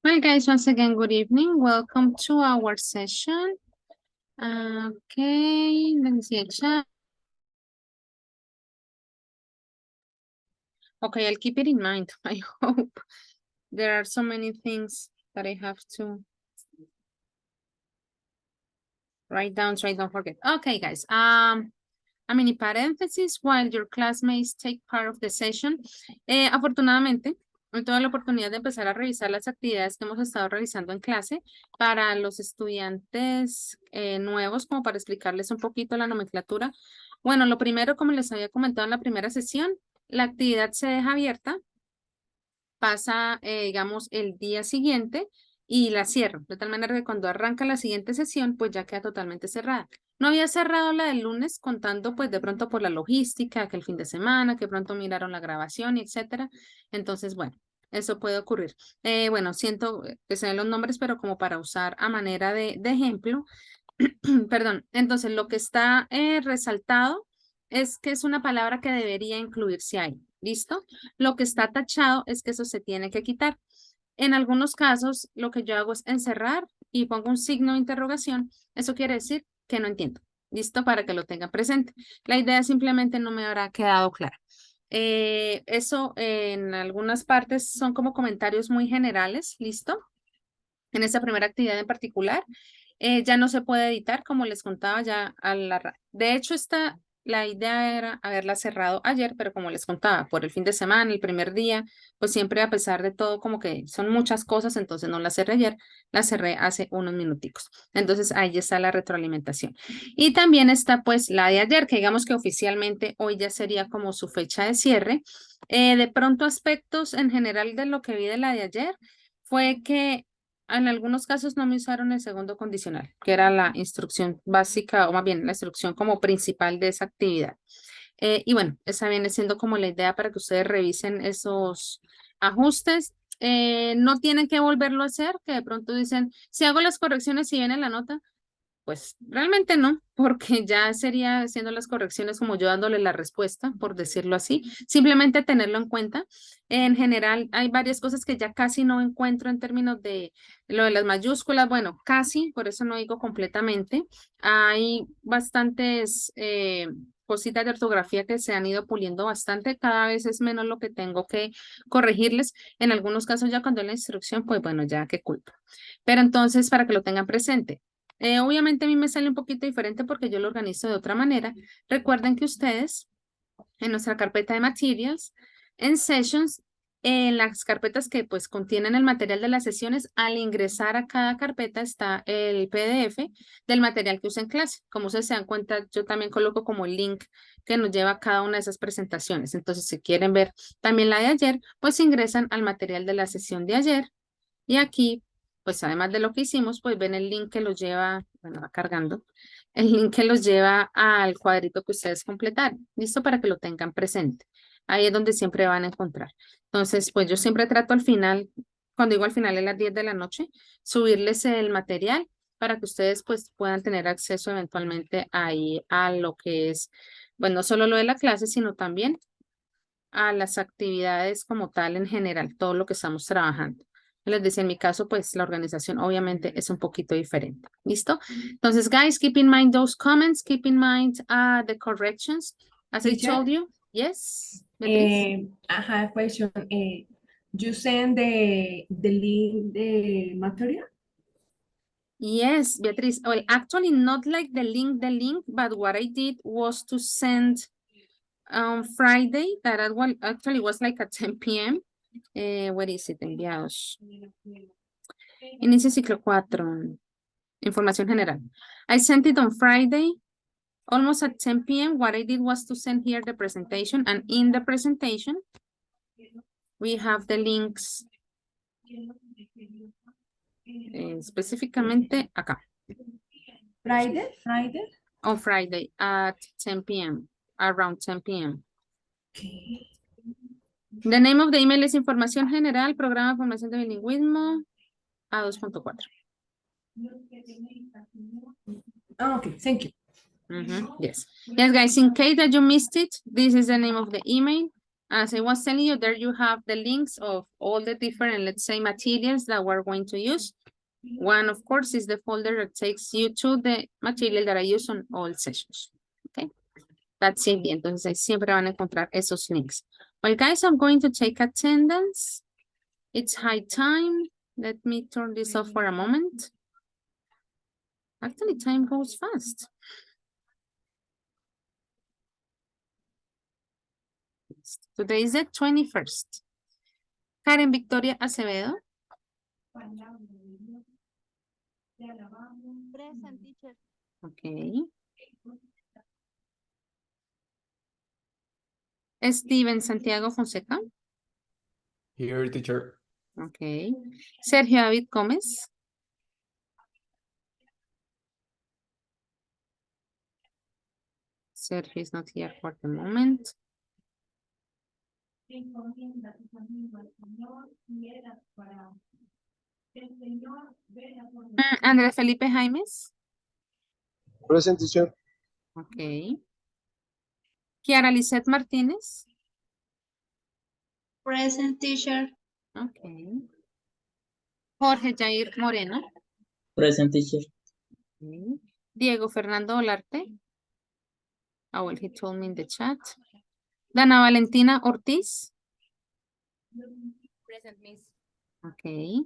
Well, guys, once again, good evening. Welcome to our session. Okay, let me see the chat. Okay, I'll keep it in mind. I hope there are so many things that I have to write down so I don't forget. Okay, guys. A mini paréntesis, while your classmates take part of the session. Afortunadamente, hoy tuve la oportunidad de empezar a revisar las actividades que hemos estado realizando en clase para los estudiantes nuevos, como para explicarles un poquito la nomenclatura. Bueno, lo primero, como les había comentado en la primera sesión, la actividad se deja abierta, pasa, digamos, el día siguiente y la cierro, de tal manera que cuando arranca la siguiente sesión, pues ya queda totalmente cerrada. No había cerrado la del lunes contando pues de pronto por la logística, que el fin de semana, que pronto miraron la grabación y etcétera. Entonces, bueno, eso puede ocurrir. Bueno, siento que se ven los nombres, pero como para usar a manera de ejemplo, perdón. Entonces, lo que está resaltado es que es una palabra que debería incluirse ahí. ¿Listo? Lo que está tachado es que eso se tiene que quitar. En algunos casos, lo que yo hago es encerrar y pongo un signo de interrogación. Eso quiere decir que no entiendo. ¿Listo? Para que lo tengan presente. La idea simplemente no me habrá quedado clara. Eso en algunas partes son como comentarios muy generales. ¿Listo? En esta primera actividad en particular, ya no se puede editar, como les contaba ya a la... De hecho, la idea era haberla cerrado ayer, pero como les contaba, por el fin de semana, el primer día, pues siempre a pesar de todo, como que son muchas cosas, entonces no la cerré ayer, la cerré hace unos minuticos. Entonces ahí ya está la retroalimentación. Y también está pues la de ayer, que digamos que oficialmente hoy ya sería como su fecha de cierre. De pronto aspectos en general de lo que vi de la de ayer fue que en algunos casos no me usaron el segundo condicional, que era la instrucción básica, o más bien la instrucción como principal de esa actividad. Y bueno, esa viene siendo como la idea para que ustedes revisen esos ajustes. No tienen que volverlo a hacer, que de pronto dicen, si hago las correcciones y viene la nota, pues realmente no, porque ya sería haciendo las correcciones como yo dándole la respuesta, por decirlo así. Simplemente tenerlo en cuenta. En general, hay varias cosas que ya casi no encuentro en términos de lo de las mayúsculas. Bueno, casi, por eso no digo completamente. Hay bastantes cositas de ortografía que se han ido puliendo bastante. Cada vez es menos lo que tengo que corregirles. En algunos casos ya cuando la instrucción, pues bueno, ya qué culpa. Pero entonces, para que lo tengan presente. Obviamente a mí me sale un poquito diferente porque yo lo organizo de otra manera. Recuerden que ustedes en nuestra carpeta de materials, en sessions, en las carpetas que pues contienen el material de las sesiones, al ingresar a cada carpeta está el PDF del material que usa en clase. Como ustedes se dan cuenta, yo también coloco como el link que nos lleva a cada una de esas presentaciones. Entonces, si quieren ver también la de ayer, pues ingresan al material de la sesión de ayer y aquí, pues además de lo que hicimos, pues ven el link que los lleva, bueno, va cargando, el link que los lleva al cuadrito que ustedes completaron. Listo para que lo tengan presente. Ahí es donde siempre van a encontrar. Entonces, pues yo siempre trato al final, cuando digo al final es las 10 de la noche, subirles el material para que ustedes pues puedan tener acceso eventualmente ahí a lo que es, bueno, no solo lo de la clase, sino también a las actividades como tal en general, todo lo que estamos trabajando. Les decía, en mi caso, pues la organización obviamente es un poquito diferente. ¿Listo? Entonces, guys, keep in mind those comments, keep in mind the corrections. As I Teacher, told you, yes, Beatriz? I have a question. You send the link, the material? Yes, Beatriz. Well, actually, not like the link, but what I did was to send on Friday, that actually was like at 10 p.m. Where is it? Enviados. Inicio ciclo 4. Información general. I sent it on Friday, almost at 10 p.m. What I did was to send here the presentation, and in the presentation, we have the links específicamente acá. Friday? On Friday at 10 p.m., around 10 p.m. Okay. The name of the email es Información General, Programa de Formación de Bilingüismo, A2.4. Oh, okay, thank you. Yes. Yes, guys, in case that you missed it, this is the name of the email. As I was telling you, there you have the links of all the different, let's say, materials that we're going to use. One, of course, is the folder that takes you to the material that I use on all sessions. Okay, that's it. Entonces, ahí siempre van a encontrar esos links. Well, guys, I'm going to take attendance. It's high time. Let me turn this off for a moment. Actually, time goes fast. Today is the 21st. Karen Victoria Acevedo. Present, teacher. Okay. Steven Santiago Fonseca. Here, teacher. Okay. Sergio David Gómez. Sergio is not here for the moment. Andrés Felipe Jaimes. Present, teacher. Okay. Kiara Lisette Martínez. Present, teacher. Okay. Jorge Jair Moreno. Present, teacher. Okay. Diego Fernando Olarte. Oh, well, he told me in the chat. Dana Valentina Ortiz. Present, miss. Okay.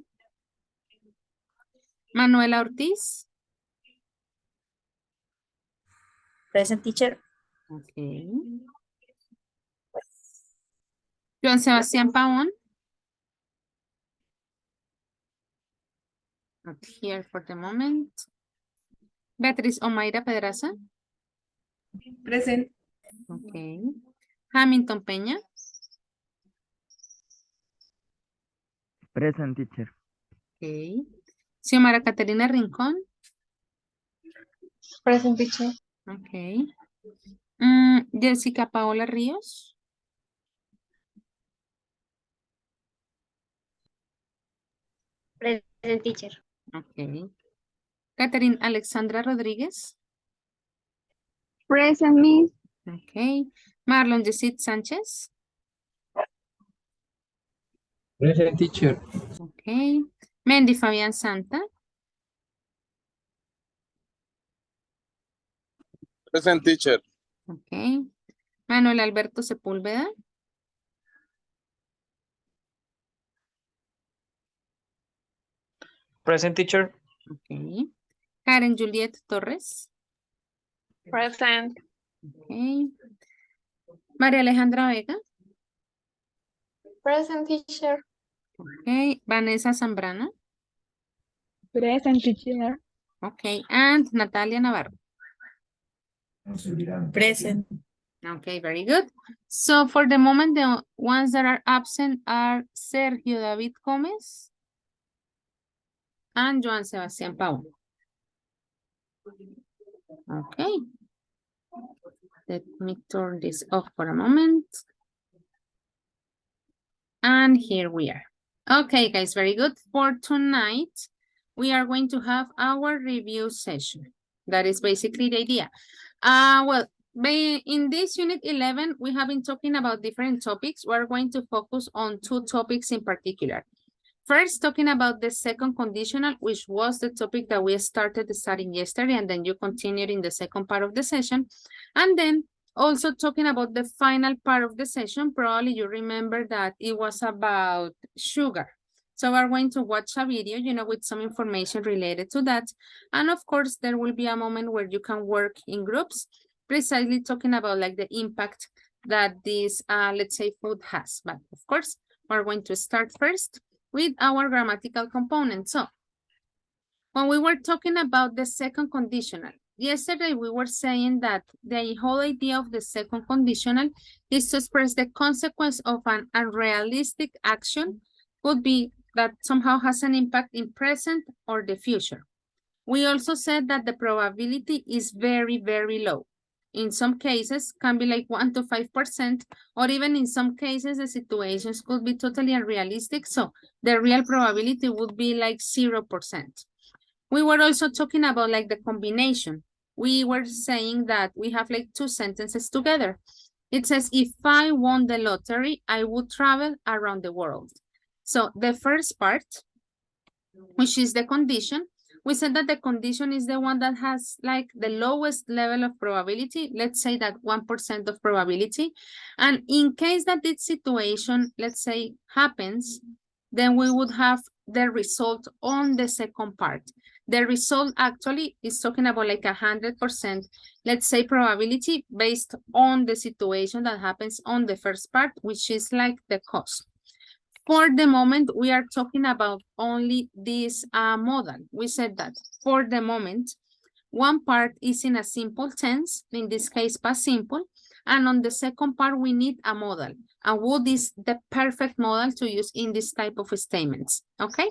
Manuela Ortiz. Present, teacher. Okay. Joan Sebastián Pavón. Not here for the moment. Beatriz Omaira Pedraza. Present. Okay. Hamilton Peña. Present, teacher. Okay. Xiomara Caterina Rincón. Present, teacher. Okay. Jessica Paola Ríos. Present, teacher. Okay. Catherine Alexandra Rodríguez. Present, miss. Okay. Marlon Yesid Sánchez. Present, teacher. Okay. Mendy Fabián Santa. Present, teacher. Okay. Manuel Alberto Sepúlveda. Present, teacher. Okay. Karen Juliet Torres. Present. Okay. María Alejandra Vega. Present, teacher. Okay. Vanessa Zambrano. Present, teacher. Okay. And Natalia Navarro. Present. Okay, very good. So for the moment, the ones that are absent are Sergio David Gómez and Joan Sebastián Pau. Okay. Let me turn this off for a moment. And here we are. Okay, guys, very good. For tonight, we are going to have our review session. That is basically the idea. Well, in this unit 11, we have been talking about different topics. We're going to focus on two topics in particular. First, talking about the second conditional, which was the topic that we started studying yesterday, and then you continued in the second part of the session. And then also talking about the final part of the session, probably you remember that it was about sugar. So we're going to watch a video, you know, with some information related to that. And of course, there will be a moment where you can work in groups, precisely talking about like the impact that this, let's say, food has. But of course, we're going to start first with our grammatical component. So when we were talking about the second conditional, yesterday we were saying that the whole idea of the second conditional is to express the consequence of an unrealistic action could be that somehow has an impact in present or the future. We also said that the probability is very, very low. In some cases can be like 1 to 5%, or even in some cases, the situations could be totally unrealistic. So the real probability would be like 0%. We were also talking about like the combination. We were saying that we have like two sentences together. It says, if I won the lottery, I would travel around the world. So the first part, which is the condition, we said that the condition is the one that has like the lowest level of probability. Let's say that 1% of probability. And in case that this situation, let's say, happens, then we would have the result on the second part. The result actually is talking about like 100%, let's say, probability based on the situation that happens on the first part, which is like the cost. For the moment, we are talking about only this model. We said that for the moment, one part is in a simple tense, in this case, past simple. And on the second part, we need a model. And what is the perfect model to use in this type of statements, okay?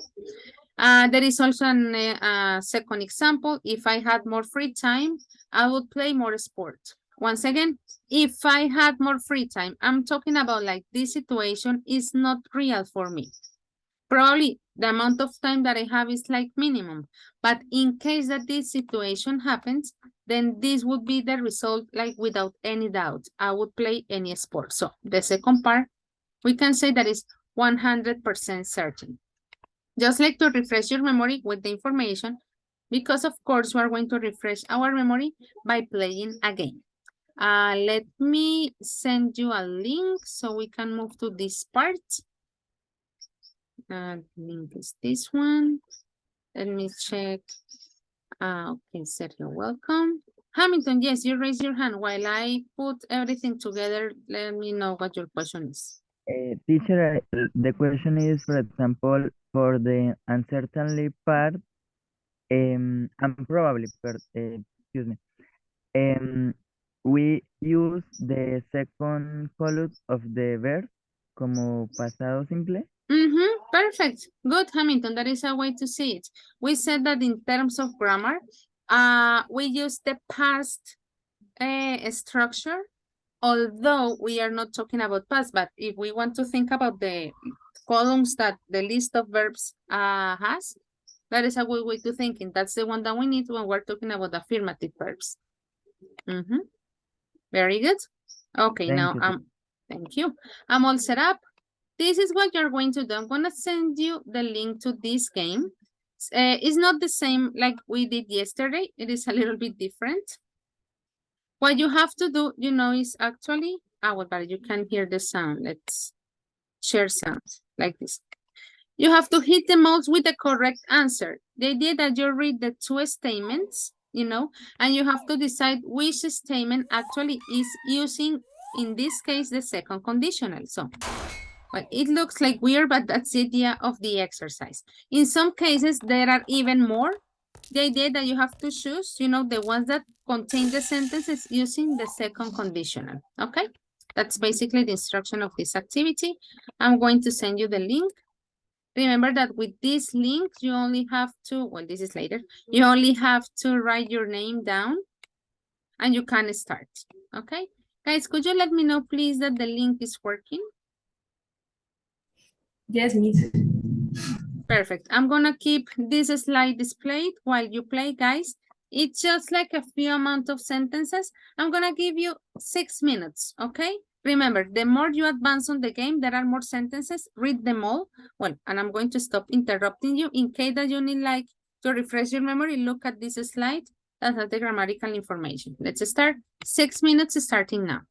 There is also a second example. If I had more free time, I would play more sport. Once again, if I had more free time, I'm talking about like this situation is not real for me. Probably the amount of time that I have is like minimum. But in case that this situation happens, then this would be the result, like without any doubt. I would play any sport. So the second part, we can say that is 100% certain. Just like to refresh your memory with the information, because of course we are going to refresh our memory by playing a game. Let me send you a link so we can move to this part. Link is this one. Let me check. Okay, Sergio, welcome. Hamilton, yes, you raise your hand. While I put everything together, let me know what your question is. Teacher, the question is, for example, for the uncertainly part, and probably, excuse me, we use the second column of the verb como pasado simple. Perfect. Good, Hamilton. That is a way to see it. We said that in terms of grammar, we use the past structure, although we are not talking about past, but if we want to think about the columns that the list of verbs has, that is a good way to thinking. That's the one that we need when we're talking about affirmative verbs. Very good. Okay, Thank now you. thank you. I'm all set up. This is what you're going to do. I'm going to send you the link to this game. It's not the same like we did yesterday. It is a little bit different. What you have to do, you know, is actually, but you can hear the sound. Let's share sound like this. You have to hit the mouse with the correct answer. The idea that you read the two statements, you know, and you have to decide which statement actually is using, in this case, the second conditional. So, well, it looks like weird, but that's the idea of the exercise. In some cases, there are even more. The idea that you have to choose, you know, the ones that contain the sentences using the second conditional, okay? That's basically the instruction of this activity. I'm going to send you the link. Remember that with this link, you only have to, well, this is later, you only have to write your name down and you can start, okay? Guys, could you let me know, please, that the link is working? Yes, Miss. Perfect. I'm gonna keep this slide displayed while you play, guys. It's just like a few amount of sentences. I'm gonna give you 6 minutes, okay? Remember, the more you advance on the game, there are more sentences. Read them all. Well, and I'm going to stop interrupting you in case that you need like to refresh your memory. Look at this slide that has the grammatical information. Let's start. 6 minutes starting now.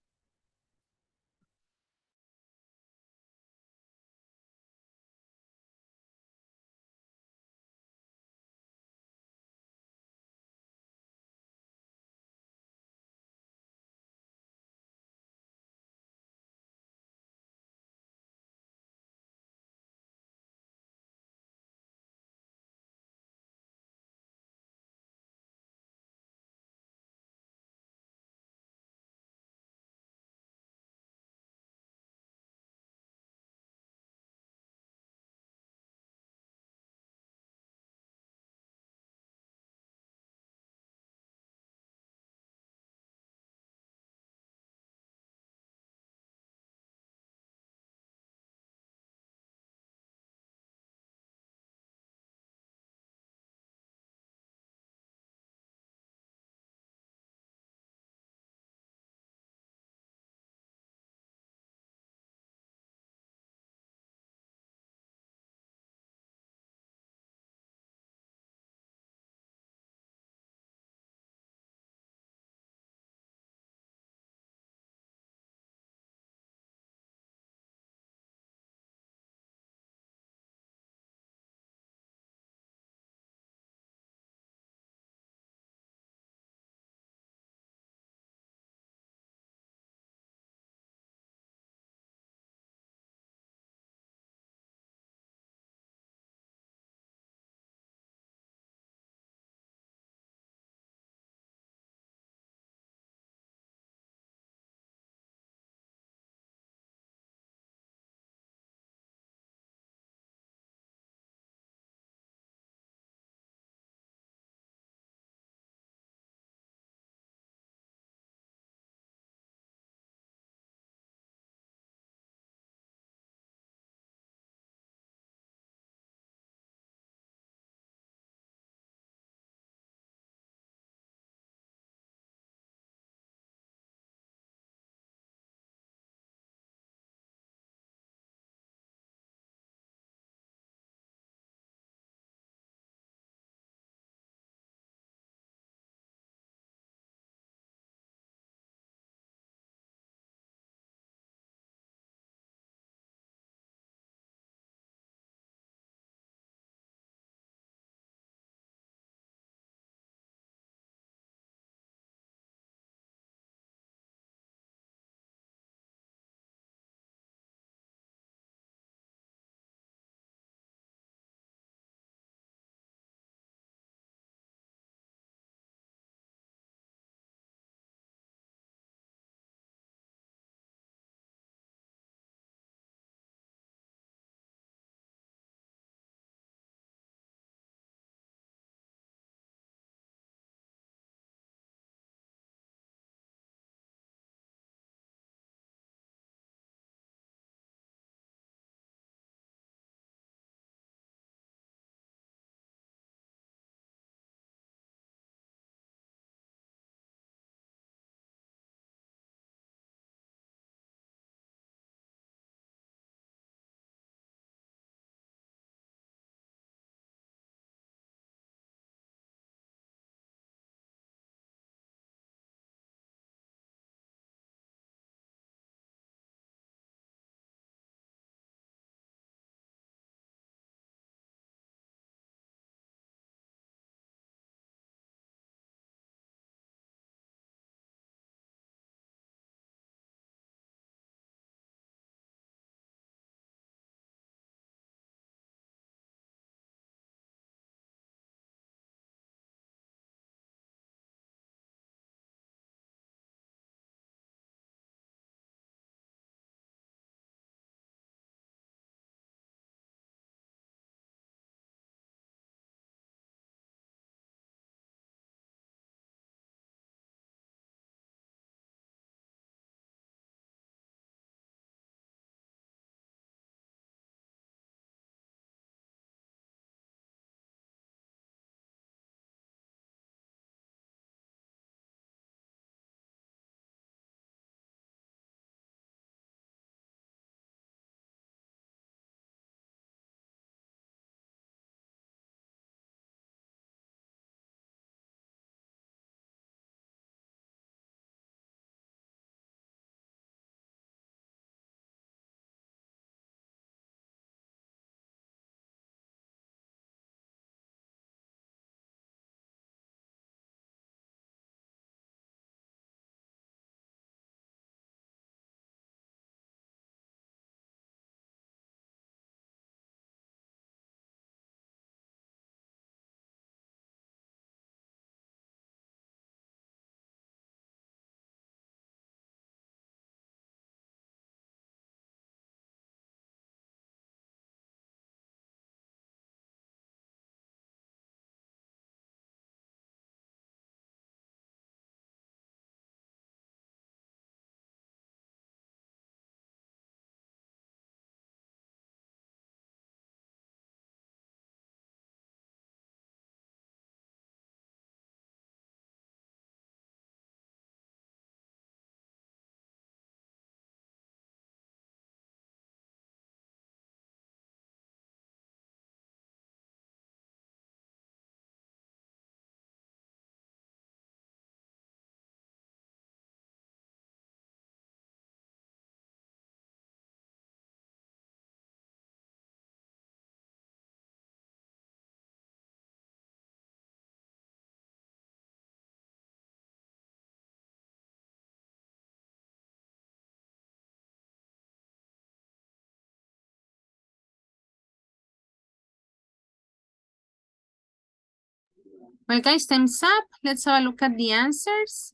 Well, guys, time's up. Let's have a look at the answers.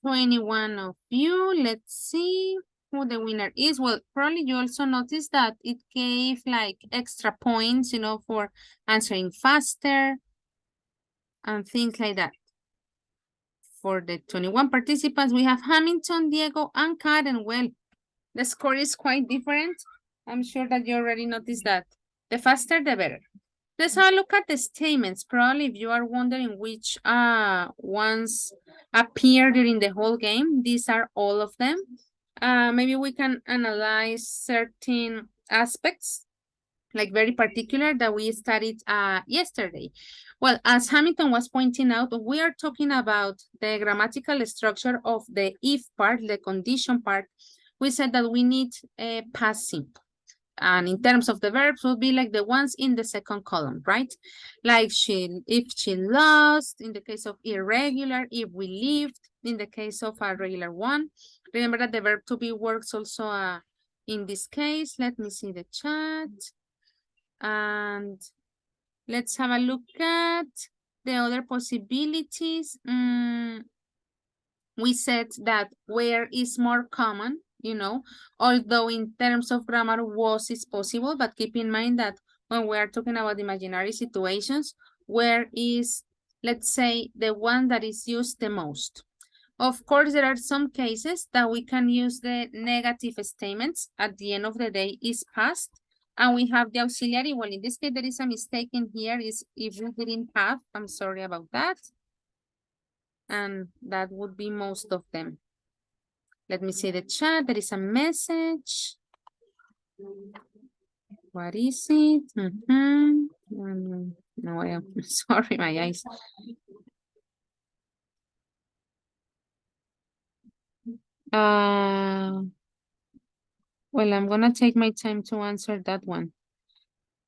21 of you. Let's see who the winner is. Well, probably you also noticed that it gave like extra points, you know, for answering faster and things like that. For the 21 participants, we have Hamilton, Diego, and Karen. Well, the score is quite different. I'm sure that you already noticed that. The faster, the better. Let's have a look at the statements. Probably if you are wondering which ones appear during the whole game, these are all of them. Maybe we can analyze certain aspects, like very particular that we studied yesterday. Well, as Hamilton was pointing out, we are talking about the grammatical structure of the if part, the condition part. We said that we need a past simple. And in terms of the verbs, will be like the ones in the second column, right? Like if she lost, in the case of irregular, if we lived, in the case of a regular one. Remember that the verb to be works also in this case. Let me see the chat. And let's have a look at the other possibilities. We said that where is more common, you know, although in terms of grammar was is possible, but keep in mind that when we are talking about imaginary situations, where is, let's say, the one that is used the most. Of course, there are some cases that we can use the negative statements. At the end of the day is past, and we have the auxiliary. Well, in this case, there is a mistake in here, is if we didn't have, I'm sorry about that. And that would be most of them. Let me see the chat. There is a message. What is it? No, I am sorry, my eyes. Well, I'm gonna take my time to answer that one.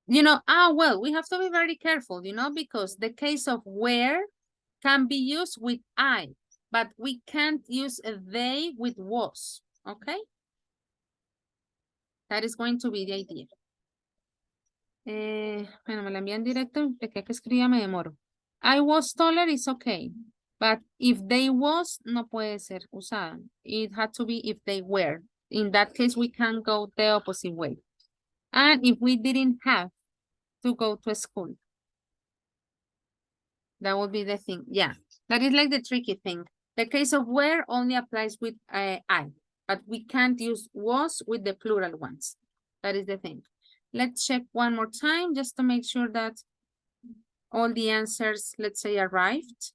You know, well, we have to be very careful, you know, because the case of where can be used with I, but we can't use a they with was, okay? That is going to be the idea. Bueno, me la envían directo, de que escribía me demoro. I was taller is okay, but if they was, no puede ser usada. It had to be if they were. In that case, we can go the opposite way. And if we didn't have to go to school, that would be the thing. Yeah, that is like the tricky thing. The case of where only applies with I, but we can't use was with the plural ones. That is the thing. Let's check one more time just to make sure that all the answers, let's say, arrived.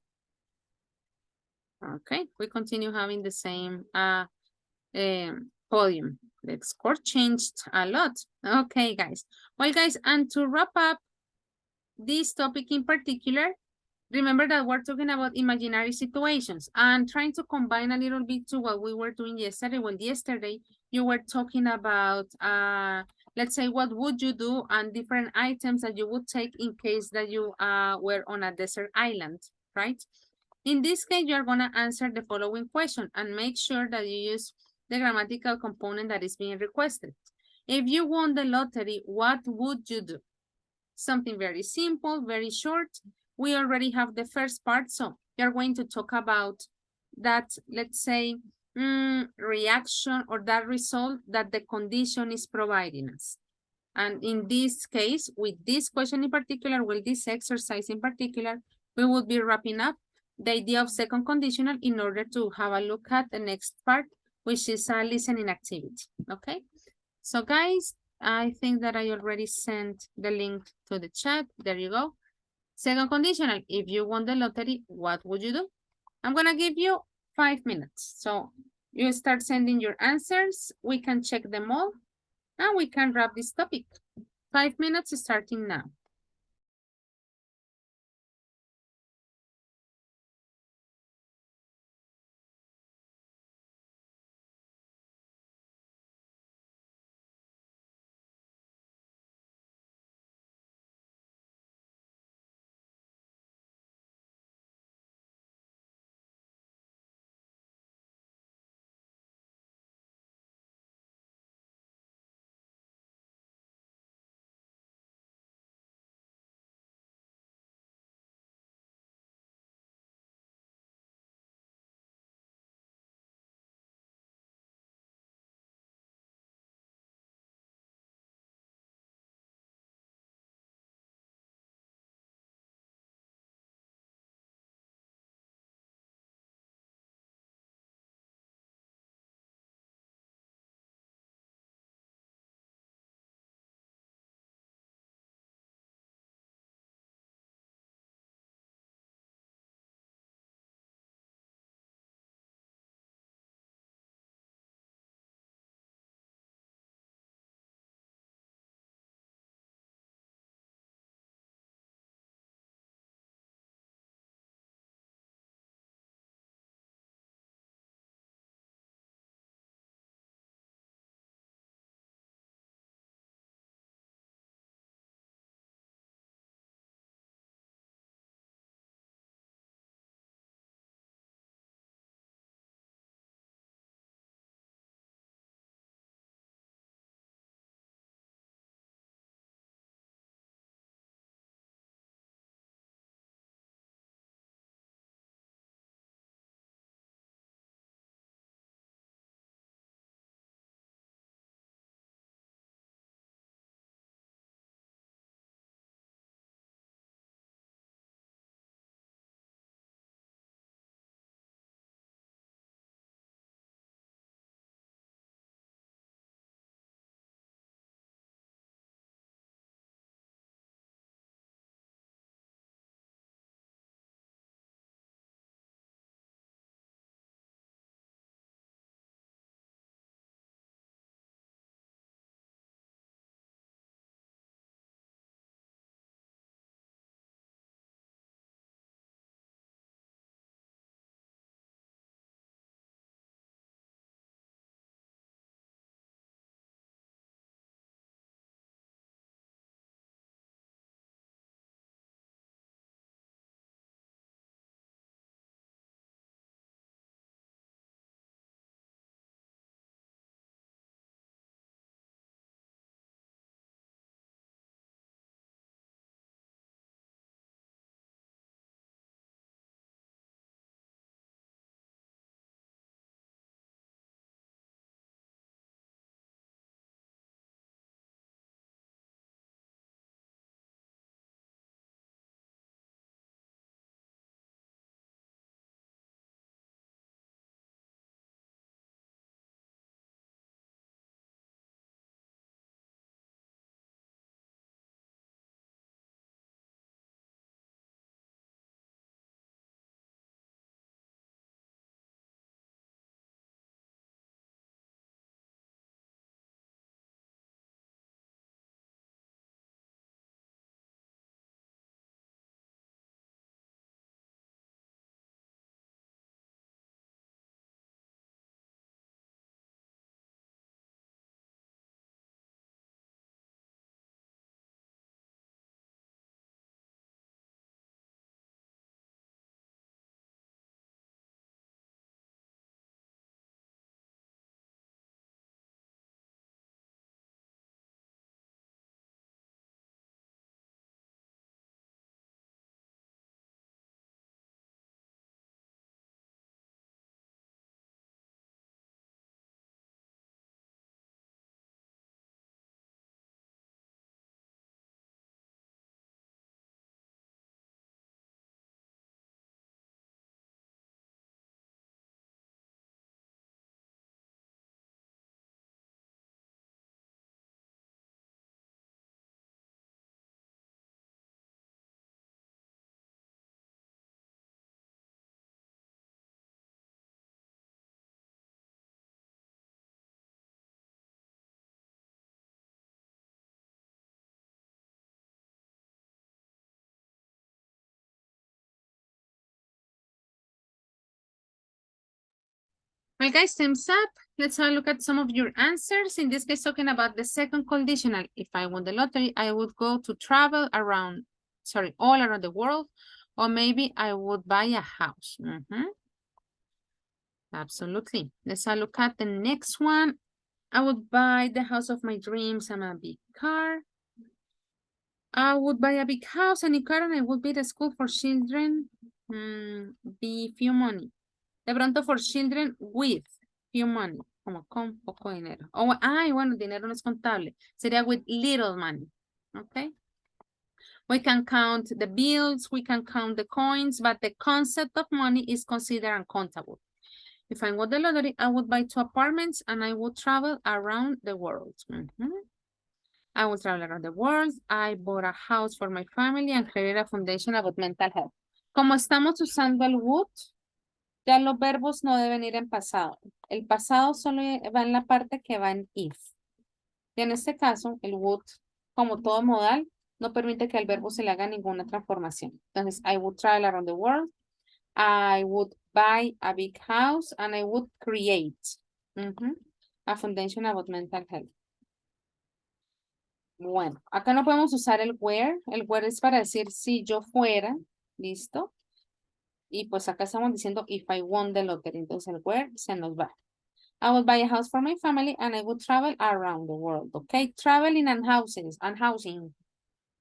Okay, we continue having the same podium. The score changed a lot. Okay, guys. Well, guys, and to wrap up this topic in particular, remember that we're talking about imaginary situations and trying to combine a little bit to what we were doing yesterday. Well, yesterday you were talking about, let's say, what would you do and different items that you would take in case that you were on a desert island, right? In this case, you are going to answer the following question and make sure that you use the grammatical component that is being requested. If you won the lottery, what would you do? Something very simple, very short. We already have the first part, so you're going to talk about that, let's say, reaction or that result that the condition is providing us. And in this case, with this question in particular, with this exercise in particular, we will be wrapping up the idea of second conditional in order to have a look at the next part, which is a listening activity, okay? So guys, I think that I already sent the link to the chat. There you go. Second conditional, if you won the lottery, what would you do? I'm gonna give you 5 minutes. So you start sending your answers. We can check them all and we can wrap this topic. 5 minutes starting now. Well, guys, time's up. Let's have a look at some of your answers. In this case, talking about the second conditional. If I won the lottery, I would go to travel around, all around the world, or maybe I would buy a house. Absolutely. Let's have a look at the next one. I would buy the house of my dreams and a big car. I would buy a big house, a new car, and I would build a school for children. Be few money. De pronto for children with few money, como con poco dinero. Bueno, dinero no es contable. Sería with little money. Okay. We can count the bills, we can count the coins, but the concept of money is considered uncountable. If I won the lottery, I would buy 2 apartments and I would travel around the world. I would travel around the world. I bought a house for my family and created a foundation about mental health. Como estamos usando el would, ya los verbos no deben ir en pasado. El pasado solo va en la parte que va en if. Y en este caso, el would, como todo modal, no permite que al verbo se le haga ninguna transformación. Entonces, I would travel around the world. I would buy a big house and I would create a foundation about mental health. Bueno, acá no podemos usar el where. El where es para decir si yo fuera. ¿Listo? Y pues acá estamos diciendo if I won the lottery. Entonces el where se nos va. I would buy a house for my family and I would travel around the world. Okay, traveling and housing.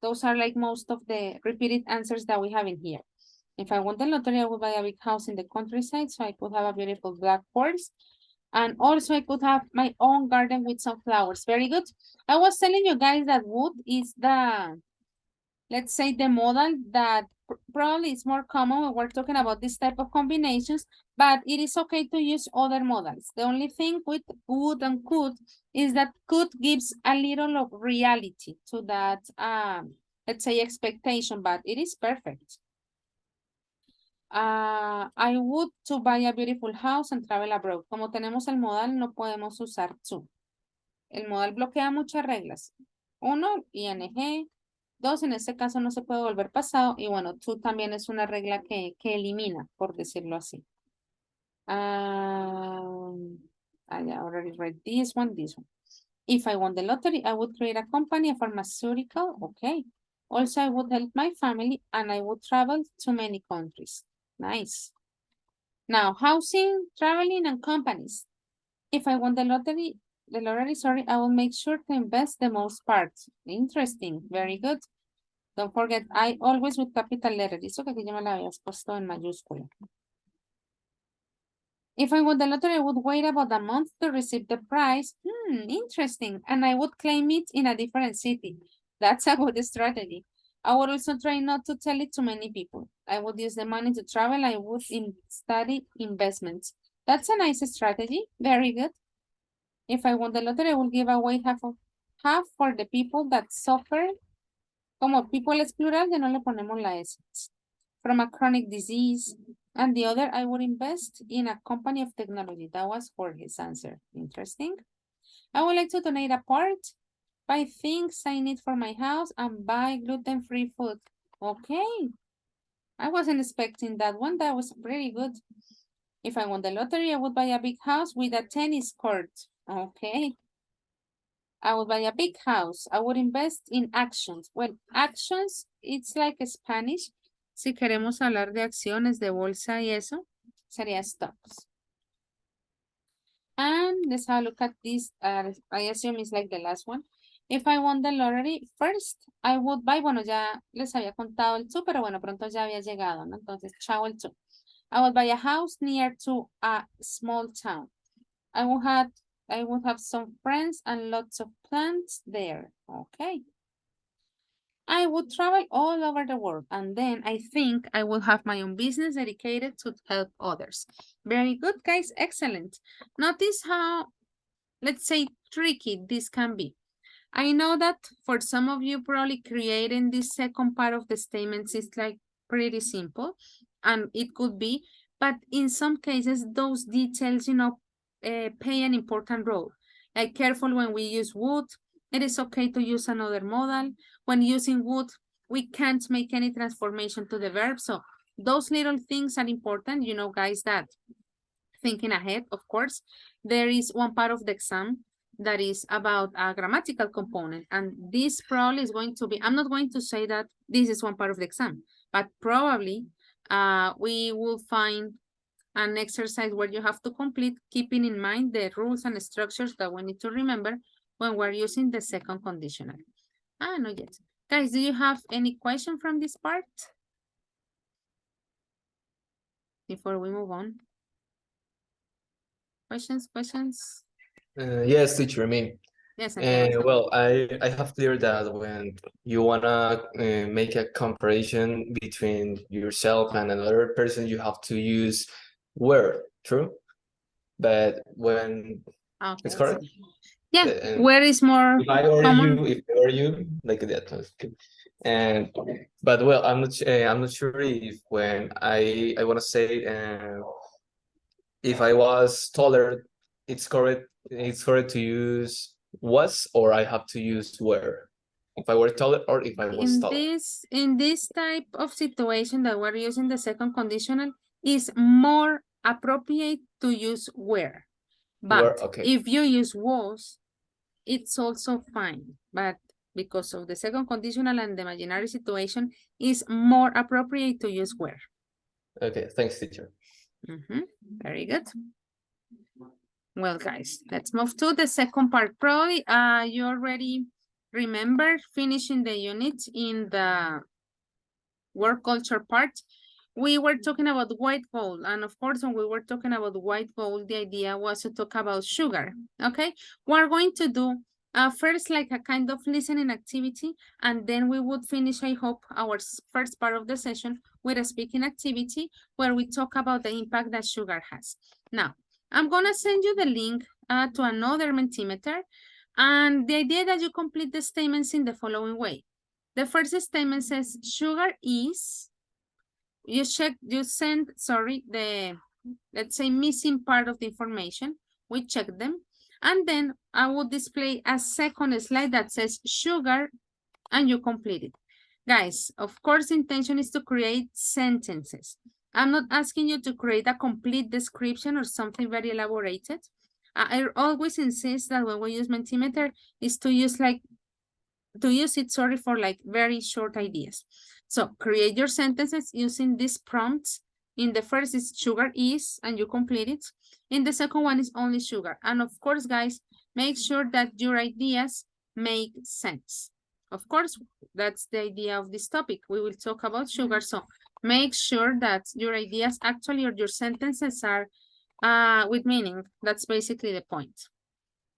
Those are like most of the repeated answers that we have in here. If I won the lottery, I would buy a big house in the countryside so I could have a beautiful black horse. And also I could have my own garden with some flowers. Very good. I was telling you guys that would is the, let's say the modal that probably is more common when we're talking about this type of combinations, but it is okay to use other modals. The only thing with would and could is that could gives a little of reality to that, let's say expectation, but it is perfect. I would to buy a beautiful house and travel abroad. Como tenemos el modal, no podemos usar to. El modal bloquea muchas reglas. 1, ing. 2, en este caso no se puede volver pasado. Y bueno, to también es una regla que elimina, por decirlo así. I already read this one. If I won the lottery, I would create a company, a pharmaceutical. Okay. Also, I would help my family and I would travel to many countries. Nice. Now, housing, traveling, and companies. If I won the lottery, I will make sure to invest the most part. Interesting. Very good. Don't forget, I always with capital letters. Eso que aquí ya me la habías puesto en mayúscula. If I won the lottery, I would wait about a month to receive the prize. Interesting. And I would claim it in a different city. That's a good strategy. I would also try not to tell it to many people. I would use the money to travel. I would study investments. That's a nice strategy. Very good. If I won the lottery, I will give away half for the people that suffer. Como people es plural, ya no le ponemos la S. From a chronic disease. And the other, I would invest in a company of technology. That was for his answer. Interesting. I would like to donate a part, buy things I need for my house, and buy gluten-free food. Okay. I wasn't expecting that one. That was pretty good. If I won the lottery, I would buy a big house with a tennis court. Okay. I would buy a big house. I would invest in actions. Well, actions, it's like Spanish. Si queremos hablar de acciones de bolsa y eso, sería stocks. And let's have a look at this. I assume it's like the last one. If I won the lottery, first I would buy, bueno, ya les había contado el 2, pero bueno, pronto ya había llegado, ¿no? Entonces, chao el 2. I would buy a house near to a small town. I would have some friends and lots of plants there. Okay. I would travel all over the world and then I think I will have my own business dedicated to help others. Very good, guys. Excellent. Notice how, let's say, tricky this can be. I know that for some of you probably creating this second part of the statements is like pretty simple and it could be, but in some cases, those details, play an important role. Like careful when we use would. It is okay to use another modal. When using would, we can't make any transformation to the verb. So those little things are important. You know, guys, that thinking ahead, of course, there is one part of the exam that is about a grammatical component. And this probably is going to be, I'm not going to say that this is one part of the exam, but probably we will find an exercise where you have to complete, keeping in mind the rules and structures that we need to remember when we're using the second conditional. Not yet. Guys, do you have any question from this part? Before we move on. Questions? Yes, teacher, me. Yes, Santiago. Well, I have cleared that when you wanna make a comparison between yourself and another person, you have to use where, true? But when Okay. it's correct? Yeah, And where is more if I or common? you, if I or you, like that was good. And but well, I'm not sure if when I want to say if I was taller, it's correct to use was, or I have to use were. If I were taller or if I was taller. In this type of situation that we're using the second conditional, is more appropriate to use were. But Okay. if you use was, it's also fine. But because of the second conditional and the imaginary situation, is more appropriate to use were. Okay, thanks, teacher. Very good. Well, guys, let's move to the second part. Probably you already remember finishing the unit in the work culture part. We were talking about white gold. And of course, when we were talking about white gold, the idea was to talk about sugar. Okay, we're going to do first like a kind of listening activity, and then we would finish, I hope, our first part of the session with a speaking activity where we talk about the impact that sugar has. Now, I'm gonna send you the link to another Mentimeter, and the idea that you complete the statements in the following way. The first statement says sugar is, you send, the, let's say, missing part of the information. We check them. And then I will display a second slide that says sugar, and you complete it. Guys, of course, the intention is to create sentences. I'm not asking you to create a complete description or something very elaborated. I always insist that when we use Mentimeter is to use it, for like very short ideas. So create your sentences using these prompts. In the first is sugar is, and you complete it. In the second one is only sugar. And of course, guys, make sure that your ideas make sense. Of course, that's the idea of this topic. We will talk about sugar. So make sure that your ideas actually, or your sentences, are with meaning. That's basically the point.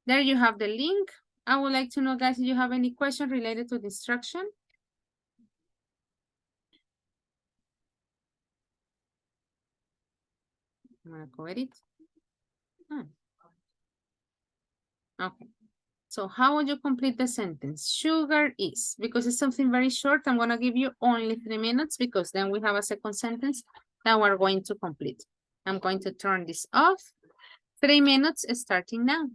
There you have the link. I would like to know, guys, if you have any question related to the instruction. I'm gonna cover it. Okay. So how would you complete the sentence? Sugar is, because it's something very short, I'm gonna give you only 3 minutes, because then we have a second sentence that we're going to complete. I'm going to turn this off. 3 minutes starting now.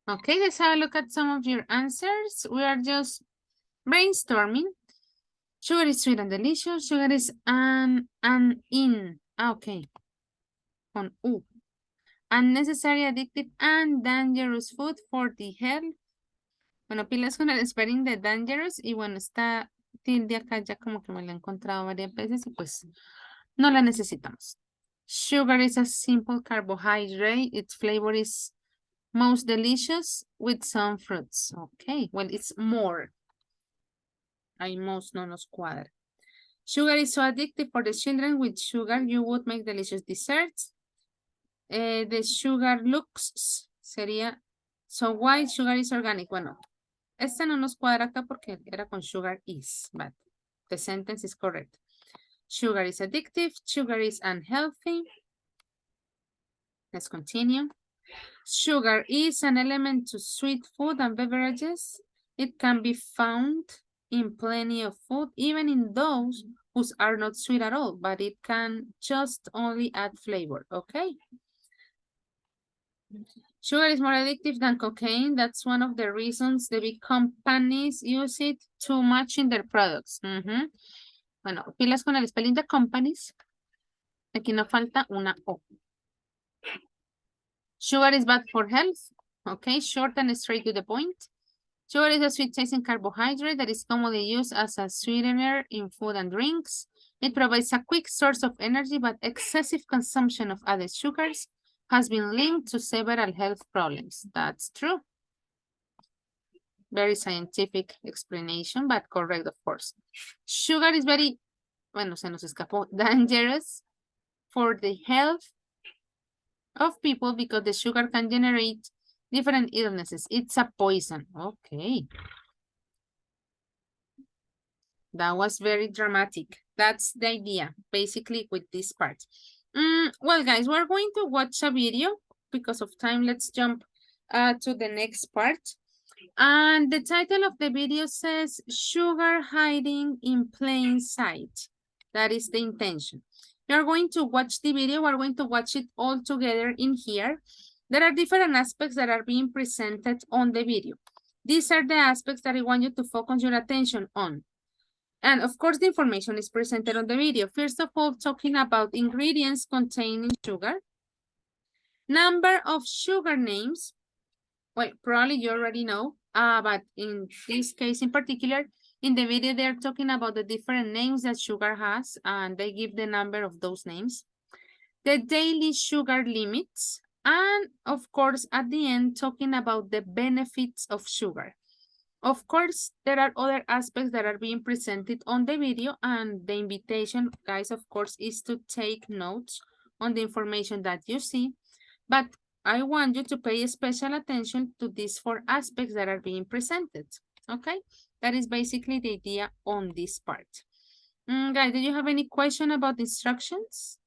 Okay, let's have a look at some of your answers. We are just brainstorming. Sugar is sweet and delicious. Sugar is in. Okay. Con U. Unnecessary, addictive, and dangerous food for the health. Bueno, pilas con el spelling de dangerous. Y bueno, esta tilde acá ya como que me la he encontrado varias veces y pues no la necesitamos. Sugar is a simple carbohydrate. Its flavor is most delicious with some fruits. Okay, well, it's more. Hay most no nos cuadra. Sugar is so addictive for the children. With sugar, you would make delicious desserts. The sugar looks sería, so why sugar is organic? Bueno, esta no nos cuadra acá porque era con sugar is, but the sentence is correct. Sugar is addictive. Sugar is unhealthy. Let's continue. Sugar is an element to sweet food and beverages. It can be found in plenty of food, even in those whose are not sweet at all, but it can just only add flavor, okay? Sugar is more addictive than cocaine. That's one of the reasons the big companies use it too much in their products. Bueno, pilas con el spelling de companies. Aquí nos falta una O. Sugar is bad for health. Okay, short and straight to the point. Sugar is a sweet tasting carbohydrate that is commonly used as a sweetener in food and drinks. It provides a quick source of energy, but excessive consumption of added sugars has been linked to several health problems. That's true. Very scientific explanation, but correct, of course. Sugar is very, bueno, se nos escapó, dangerous for the health of people because the sugar can generate different illnesses. It's a poison. Okay. That was very dramatic. That's the idea, basically, with this part. Well, guys, we're going to watch a video. Because of time, let's jump to the next part. And the title of the video says, Sugar Hiding in Plain Sight. That is the intention. You're going to watch the video. We're going to watch it all together in here. There are different aspects that are being presented on the video. These are the aspects that I want you to focus your attention on. And of course, the information is presented on the video. First of all, talking about ingredients containing sugar. Number of sugar names. Well, probably you already know, but in this case in particular, in the video, they're talking about the different names that sugar has, and they give the number of those names. The daily sugar limits, and of course, at the end, talking about the benefits of sugar. Of course, there are other aspects that are being presented on the video, and the invitation, guys, of course, is to take notes on the information that you see, but I want you to pay special attention to these four aspects that are being presented, okay? That is basically the idea on this part. Guys, do you have any question about the instructions?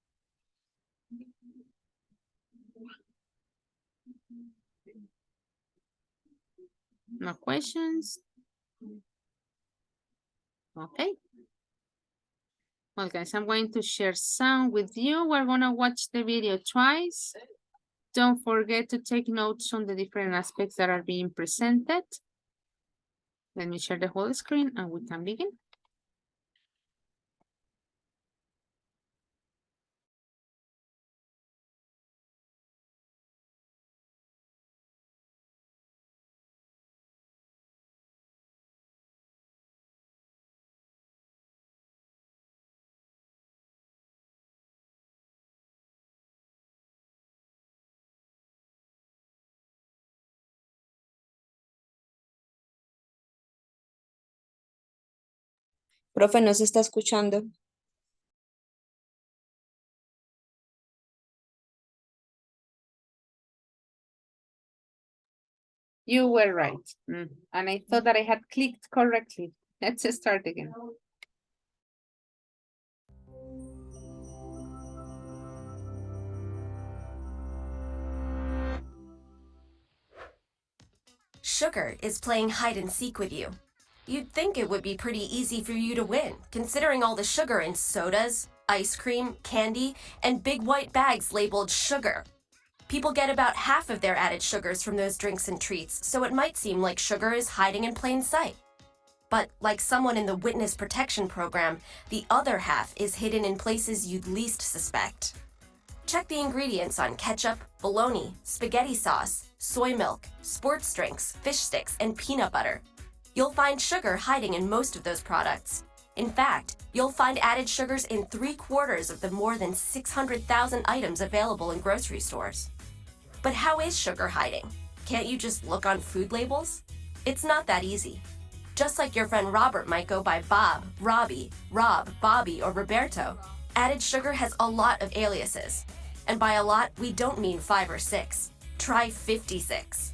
No questions? Okay. Well, guys, I'm going to share some with you. We're going to watch the video twice. Don't forget to take notes on the different aspects that are being presented. Let me share the whole screen and we can begin. Profe, no se está escuchando. You were right. And I thought that I had clicked correctly. Let's start again. Sugar is playing hide and seek with you. You'd think it would be pretty easy for you to win, considering all the sugar in sodas, ice cream, candy, and big white bags labeled sugar. People get about half of their added sugars from those drinks and treats, so it might seem like sugar is hiding in plain sight. But like someone in the witness protection program, the other half is hidden in places you'd least suspect. Check the ingredients on ketchup, bologna, spaghetti sauce, soy milk, sports drinks, fish sticks, and peanut butter. You'll find sugar hiding in most of those products. In fact, you'll find added sugars in 3/4 of the more than 600,000 items available in grocery stores. But how is sugar hiding? Can't you just look on food labels? It's not that easy. Just like your friend Robert might go by Bob, Robbie, Rob, Bobby, or Roberto, added sugar has a lot of aliases. And by a lot, we don't mean 5 or 6. Try 56.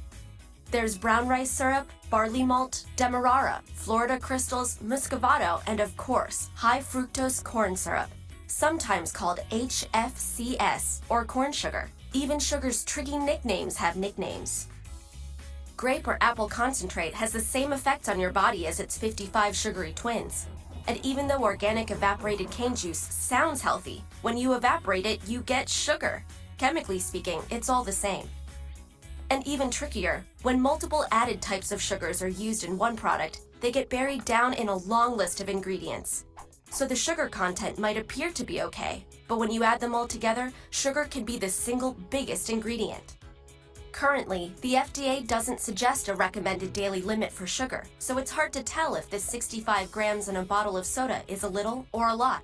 There's brown rice syrup, barley malt, demerara, Florida crystals, muscovado, and of course, high fructose corn syrup, sometimes called HFCS or corn sugar. Even sugar's tricky nicknames have nicknames. Grape or apple concentrate has the same effects on your body as its 55 sugary twins. And even though organic evaporated cane juice sounds healthy, when you evaporate it, you get sugar. Chemically speaking, it's all the same. And even trickier, when multiple added types of sugars are used in one product, they get buried down in a long list of ingredients. So the sugar content might appear to be okay, but when you add them all together, sugar can be the single biggest ingredient. Currently, the FDA doesn't suggest a recommended daily limit for sugar, so it's hard to tell if the 65 grams in a bottle of soda is a little or a lot.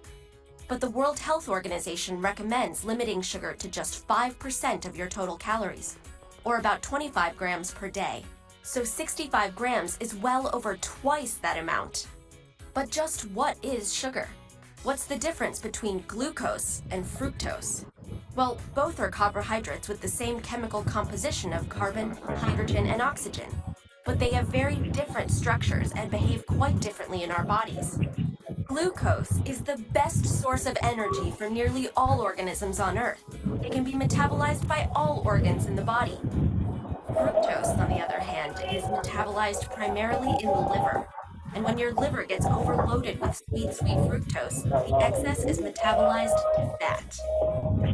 But the World Health Organization recommends limiting sugar to just 5% of your total calories, or about 25 grams per day. So 65 grams is well over twice that amount. But just what is sugar? What's the difference between glucose and fructose? Well, both are carbohydrates with the same chemical composition of carbon, hydrogen, and oxygen. But they have very different structures and behave quite differently in our bodies. Glucose is the best source of energy for nearly all organisms on Earth. It can be metabolized by all organs in the body. Fructose, on the other hand, is metabolized primarily in the liver. And when your liver gets overloaded with sweet fructose, the excess is metabolized to fat.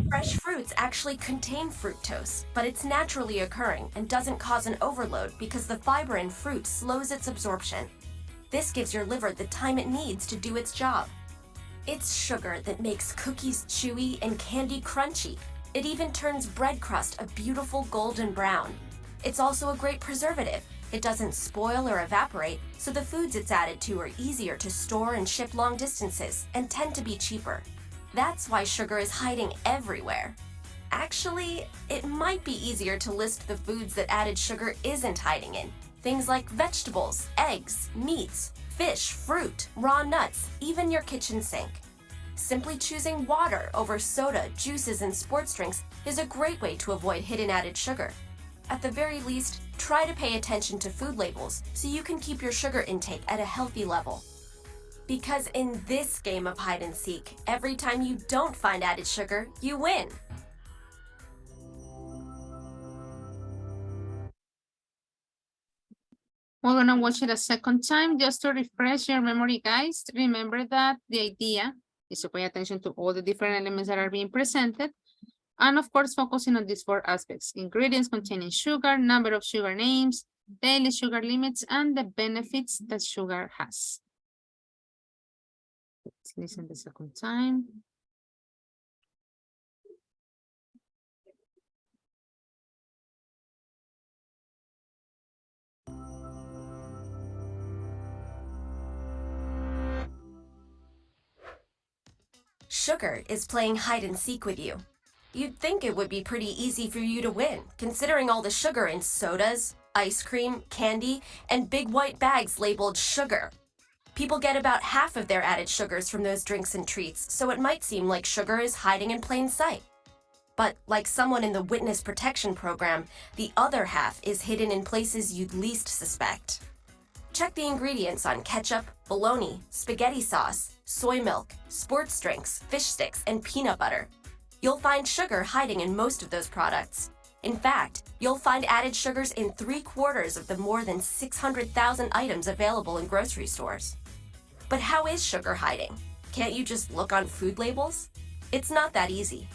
Fresh fruits actually contain fructose, but it's naturally occurring and doesn't cause an overload because the fiber in fruit slows its absorption. This gives your liver the time it needs to do its job. It's sugar that makes cookies chewy and candy crunchy. It even turns bread crust a beautiful golden brown. It's also a great preservative. It doesn't spoil or evaporate, so the foods it's added to are easier to store and ship long distances and tend to be cheaper. That's why sugar is hiding everywhere. Actually, it might be easier to list the foods that added sugar isn't hiding in. Things like vegetables, eggs, meats, fish, fruit, raw nuts, even your kitchen sink. Simply choosing water over soda, juices, and sports drinks is a great way to avoid hidden added sugar. At the very least, try to pay attention to food labels so you can keep your sugar intake at a healthy level. Because in this game of hide and seek, every time you don't find added sugar, you win. We're gonna watch it a second time just to refresh your memory, guys. Remember that the idea is to pay attention to all the different elements that are being presented. And of course, focusing on these 4 aspects: ingredients containing sugar, number of sugar names, daily sugar limits, and the benefits that sugar has. Let's listen the second time. Sugar is playing hide and seek with you. You'd think it would be pretty easy for you to win, considering all the sugar in sodas, ice cream, candy, and big white bags labeled sugar. People get about half of their added sugars from those drinks and treats, so it might seem like sugar is hiding in plain sight. But like someone in the witness protection program, the other half is hidden in places you'd least suspect. Check the ingredients on ketchup, bologna, spaghetti sauce, soy milk, sports drinks, fish sticks, and peanut butter. You'll find sugar hiding in most of those products. In fact, you'll find added sugars in 3/4 of the more than 600,000 items available in grocery stores. But how is sugar hiding? Can't you just look on food labels? It's not that easy.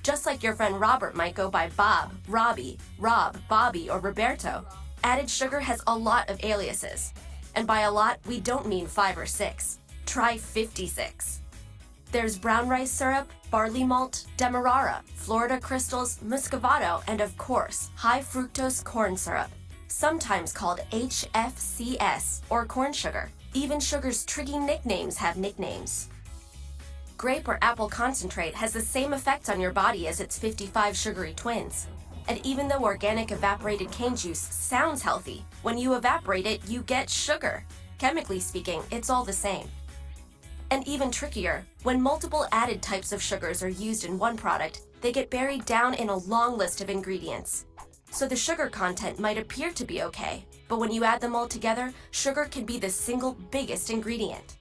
Just like your friend Robert might go by Bob, Robbie, Rob, Bobby, or Roberto, added sugar has a lot of aliases. And by a lot, we don't mean 5 or 6. Try 56. There's brown rice syrup, barley malt, demerara, Florida crystals, muscovado, and of course, high fructose corn syrup, sometimes called HFCS or corn sugar. Even sugar's tricky nicknames have nicknames. Grape or apple concentrate has the same effect on your body as its 55 sugary twins. And even though organic evaporated cane juice sounds healthy, when you evaporate it, you get sugar. Chemically speaking, it's all the same. And even trickier, when multiple added types of sugars are used in one product, they get buried down in a long list of ingredients. So the sugar content might appear to be okay, but when you add them all together, sugar can be the single biggest ingredient.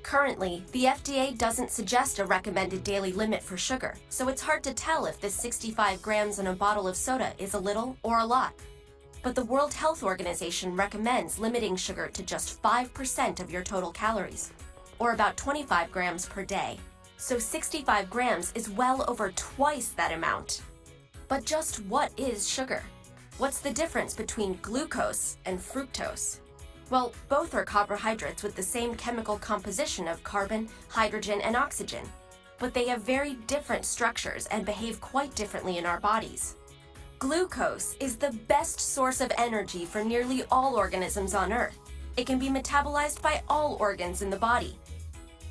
Currently, the FDA doesn't suggest a recommended daily limit for sugar, so it's hard to tell if the 65 grams in a bottle of soda is a little or a lot. But the World Health Organization recommends limiting sugar to just 5% of your total calories, or about 25 grams per day. So 65 grams is well over twice that amount. But just what is sugar? What's the difference between glucose and fructose? Well, both are carbohydrates with the same chemical composition of carbon, hydrogen, and oxygen, but they have very different structures and behave quite differently in our bodies. Glucose is the best source of energy for nearly all organisms on Earth. It can be metabolized by all organs in the body.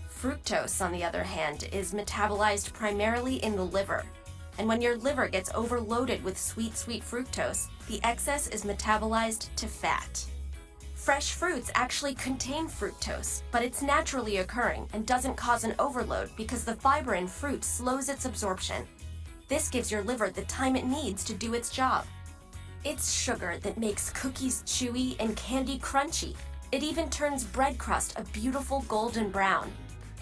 Fructose, on the other hand, is metabolized primarily in the liver. And when your liver gets overloaded with sweet fructose, the excess is metabolized to fat. Fresh fruits actually contain fructose, but it's naturally occurring and doesn't cause an overload because the fiber in fruit slows its absorption. This gives your liver the time it needs to do its job. It's sugar that makes cookies chewy and candy crunchy. It even turns bread crust a beautiful golden brown.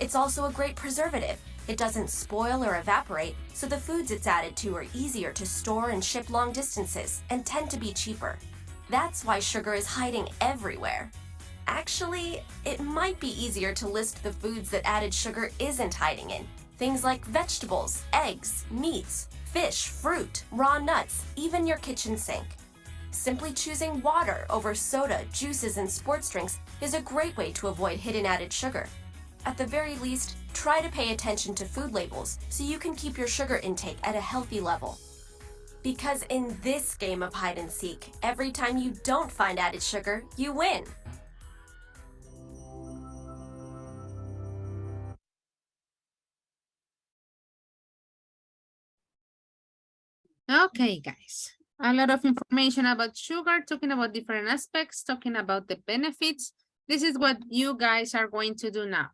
It's also a great preservative. It doesn't spoil or evaporate, so the foods it's added to are easier to store and ship long distances and tend to be cheaper. That's why sugar is hiding everywhere. Actually, it might be easier to list the foods that added sugar isn't hiding in. Things like vegetables, eggs, meats, fish, fruit, raw nuts, even your kitchen sink. Simply choosing water over soda, juices, and sports drinks is a great way to avoid hidden added sugar. At the very least, try to pay attention to food labels so you can keep your sugar intake at a healthy level. Because in this game of hide and seek, every time you don't find added sugar, you win. Okay, guys. A lot of information about sugar, talking about different aspects, talking about the benefits. This is what you guys are going to do now.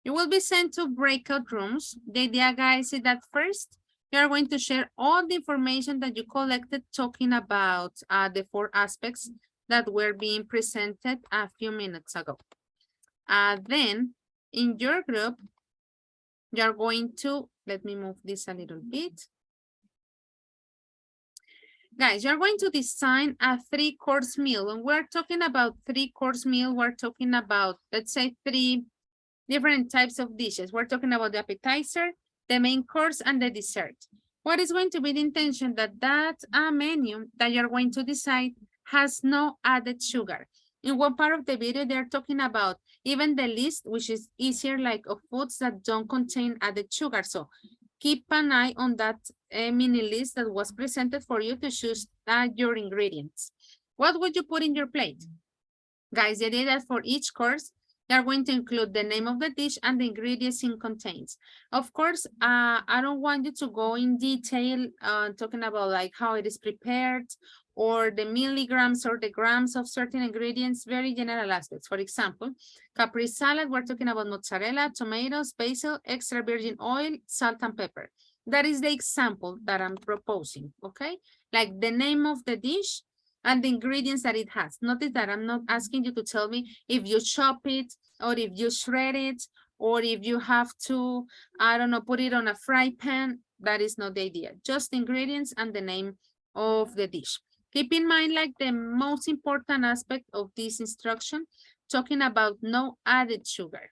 You will be sent to breakout rooms. The idea, guys, is that first, you are going to share all the information that you collected talking about the 4 aspects that were being presented a few minutes ago. Then, in your group, you are going to, let me move this a little bit. Guys, you're going to design a 3-course meal. When we're talking about 3-course meal, we're talking about, let's say, 3 different types of dishes. We're talking about the appetizer, the main course, and the dessert. What is going to be the intention that menu that you're going to decide has no added sugar. In one part of the video, they're talking about even the list, which is easier, like of foods that don't contain added sugar. So keep an eye on that mini list that was presented for you to choose your ingredients. What would you put in your plate? Guys, the idea that for each course, they're going to include the name of the dish and the ingredients it contains. Of course, I don't want you to go in detail talking about like how it is prepared or the milligrams or the grams of certain ingredients, very general aspects. For example, Capri salad, we're talking about mozzarella, tomatoes, basil, extra virgin oil, salt and pepper. That is the example that I'm proposing, okay? Like the name of the dish and the ingredients that it has. Notice that I'm not asking you to tell me if you chop it or if you shred it or if you have to, I don't know, put it on a fry pan. That is not the idea. Just ingredients and the name of the dish. Keep in mind, like the most important aspect of this instruction, talking about no added sugar.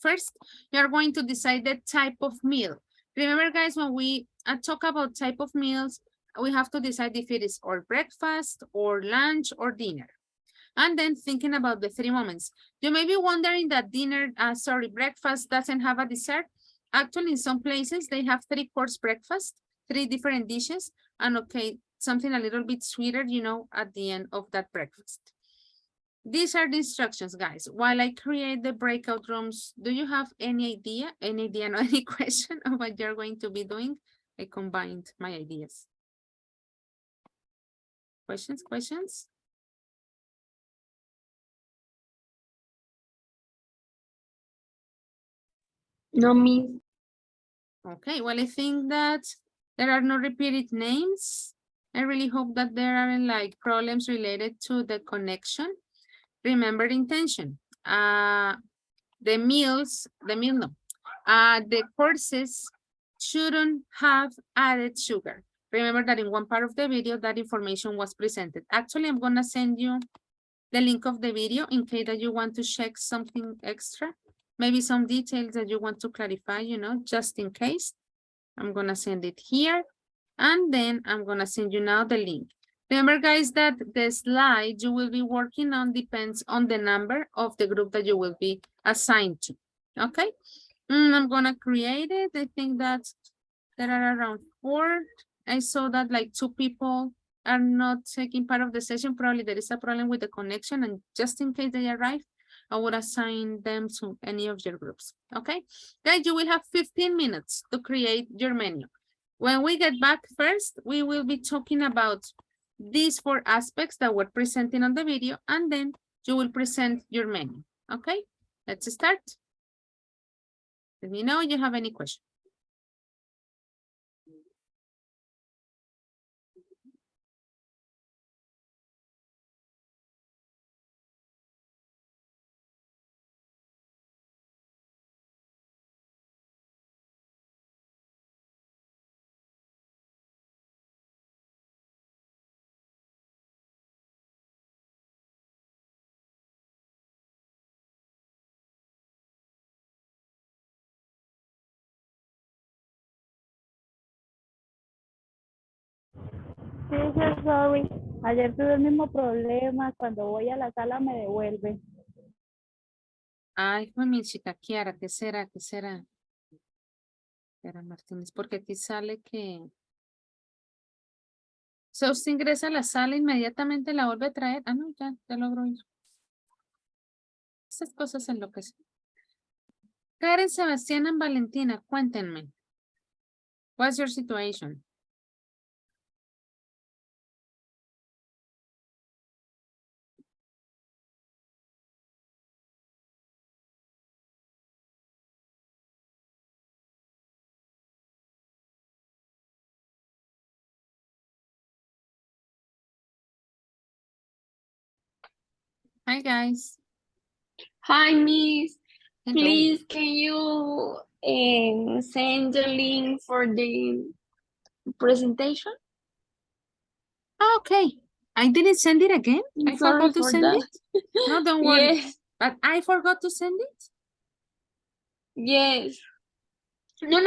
First, you're going to decide the type of meal. Remember, guys, when we talk about type of meals, we have to decide if it is or breakfast or lunch or dinner. And then thinking about the 3 moments. You may be wondering that breakfast doesn't have a dessert. Actually, in some places, they have 3-course breakfast, 3 different dishes, and okay, something a little bit sweeter, you know, at the end of that breakfast. These are the instructions, guys. While I create the breakout rooms, do you have any idea, no, any question of what you're going to be doing? I combined my ideas. Questions? No, Miss. Okay, well, I think that there are no repeated names. I really hope that there aren't like problems related to the connection. Remember the intention. The courses shouldn't have added sugar. Remember that in one part of the video that information was presented. Actually, I'm gonna send you the link of the video in case that you want to check something extra. Maybe some details that you want to clarify, you know, just in case. I'm gonna send it here. And then I'm gonna send you now the link. Remember, guys, that the slide you will be working on depends on the number of the group that you will be assigned to. Okay? I'm gonna create it. I think that there are around 4. I saw that like 2 people are not taking part of the session. Probably there is a problem with the connection, and just in case they arrive, I would assign them to any of your groups. Okay, guys, you will have 15 minutes to create your menu. When we get back first, we will be talking about these 4 aspects that were presented on the video, and then you will present your menu. Okay, let's start. Let me know if you have any questions. Teacher, sorry. Ayer tuve el mismo problema. Cuando voy a la sala me devuelve. Ay, fue mi chica Kiara, ¿qué será? ¿Qué será? Kiara Martínez, porque aquí sale que... So, usted ingresa a la sala, inmediatamente la vuelve a traer. Ah, no, ya logró ir. Estas cosas enloquecen. Karen, Sebastián, and Valentina, cuéntenme. What's your situation? Hi, guys. Hi, Miss. Hello. Please, can you send the link for the presentation? Okay. I didn't send it again. I Sorry forgot to for send that. it. No, don't worry. Yes, But I forgot to send it. yes. No.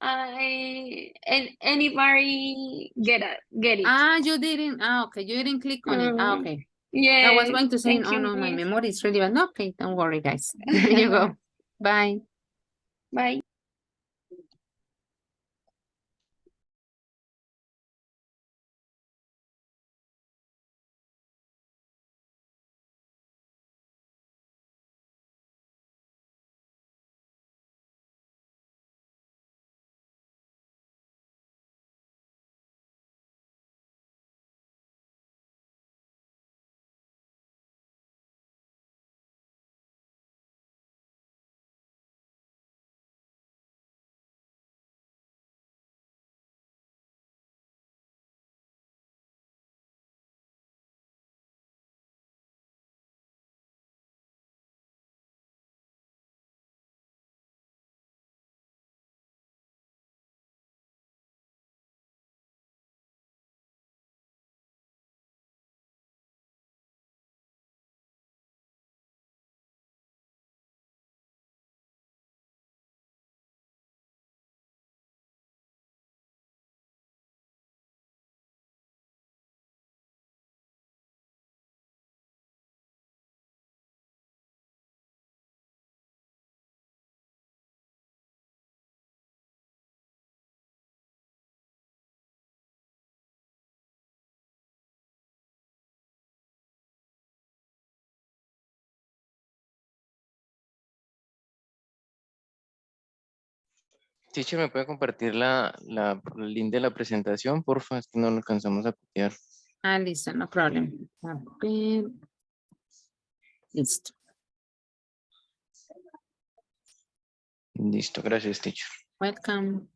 And anybody get it? Ah, you didn't. Ah, okay. You didn't click on it. Ah, okay. I was Yes. going to say, Thank oh you, no, my Miss. memory is really bad. Okay, don't worry, guys. There you go. Bye. Bye. Teacher, ¿me puede compartir el link de la presentación, porfa? Es que no lo alcanzamos a copiar. Ah, listo, no problem. A ver. Listo. Listo, gracias, teacher. Welcome.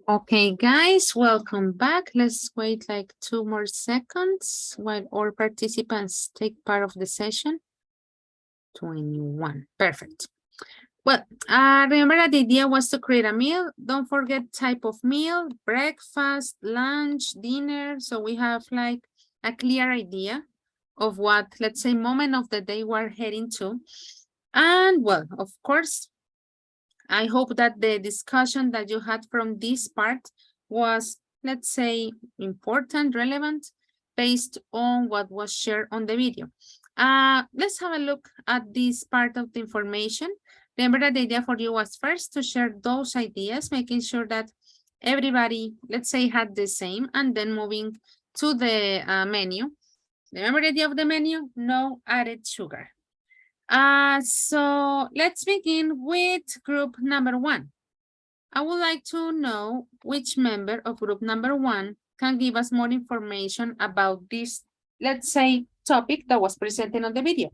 Okay, guys, welcome back. Let's wait like 2 more seconds while all participants take part of the session. 21, perfect. Well, remember that the idea was to create a meal. Don't forget type of meal, breakfast, lunch, dinner. So we have like a clear idea of what, let's say, moment of the day we're heading to. And well, of course, I hope that the discussion that you had from this part was, let's say, important, relevant, based on what was shared on the video. Let's have a look at this part of the information. Remember that the idea for you was first to share those ideas, making sure that everybody, let's say, had the same, and then moving to the menu. Remember the idea of the menu? No added sugar. So let's begin with group number 1. I would like to know which member of group number 1 can give us more information about this, let's say, topic that was presented on the video.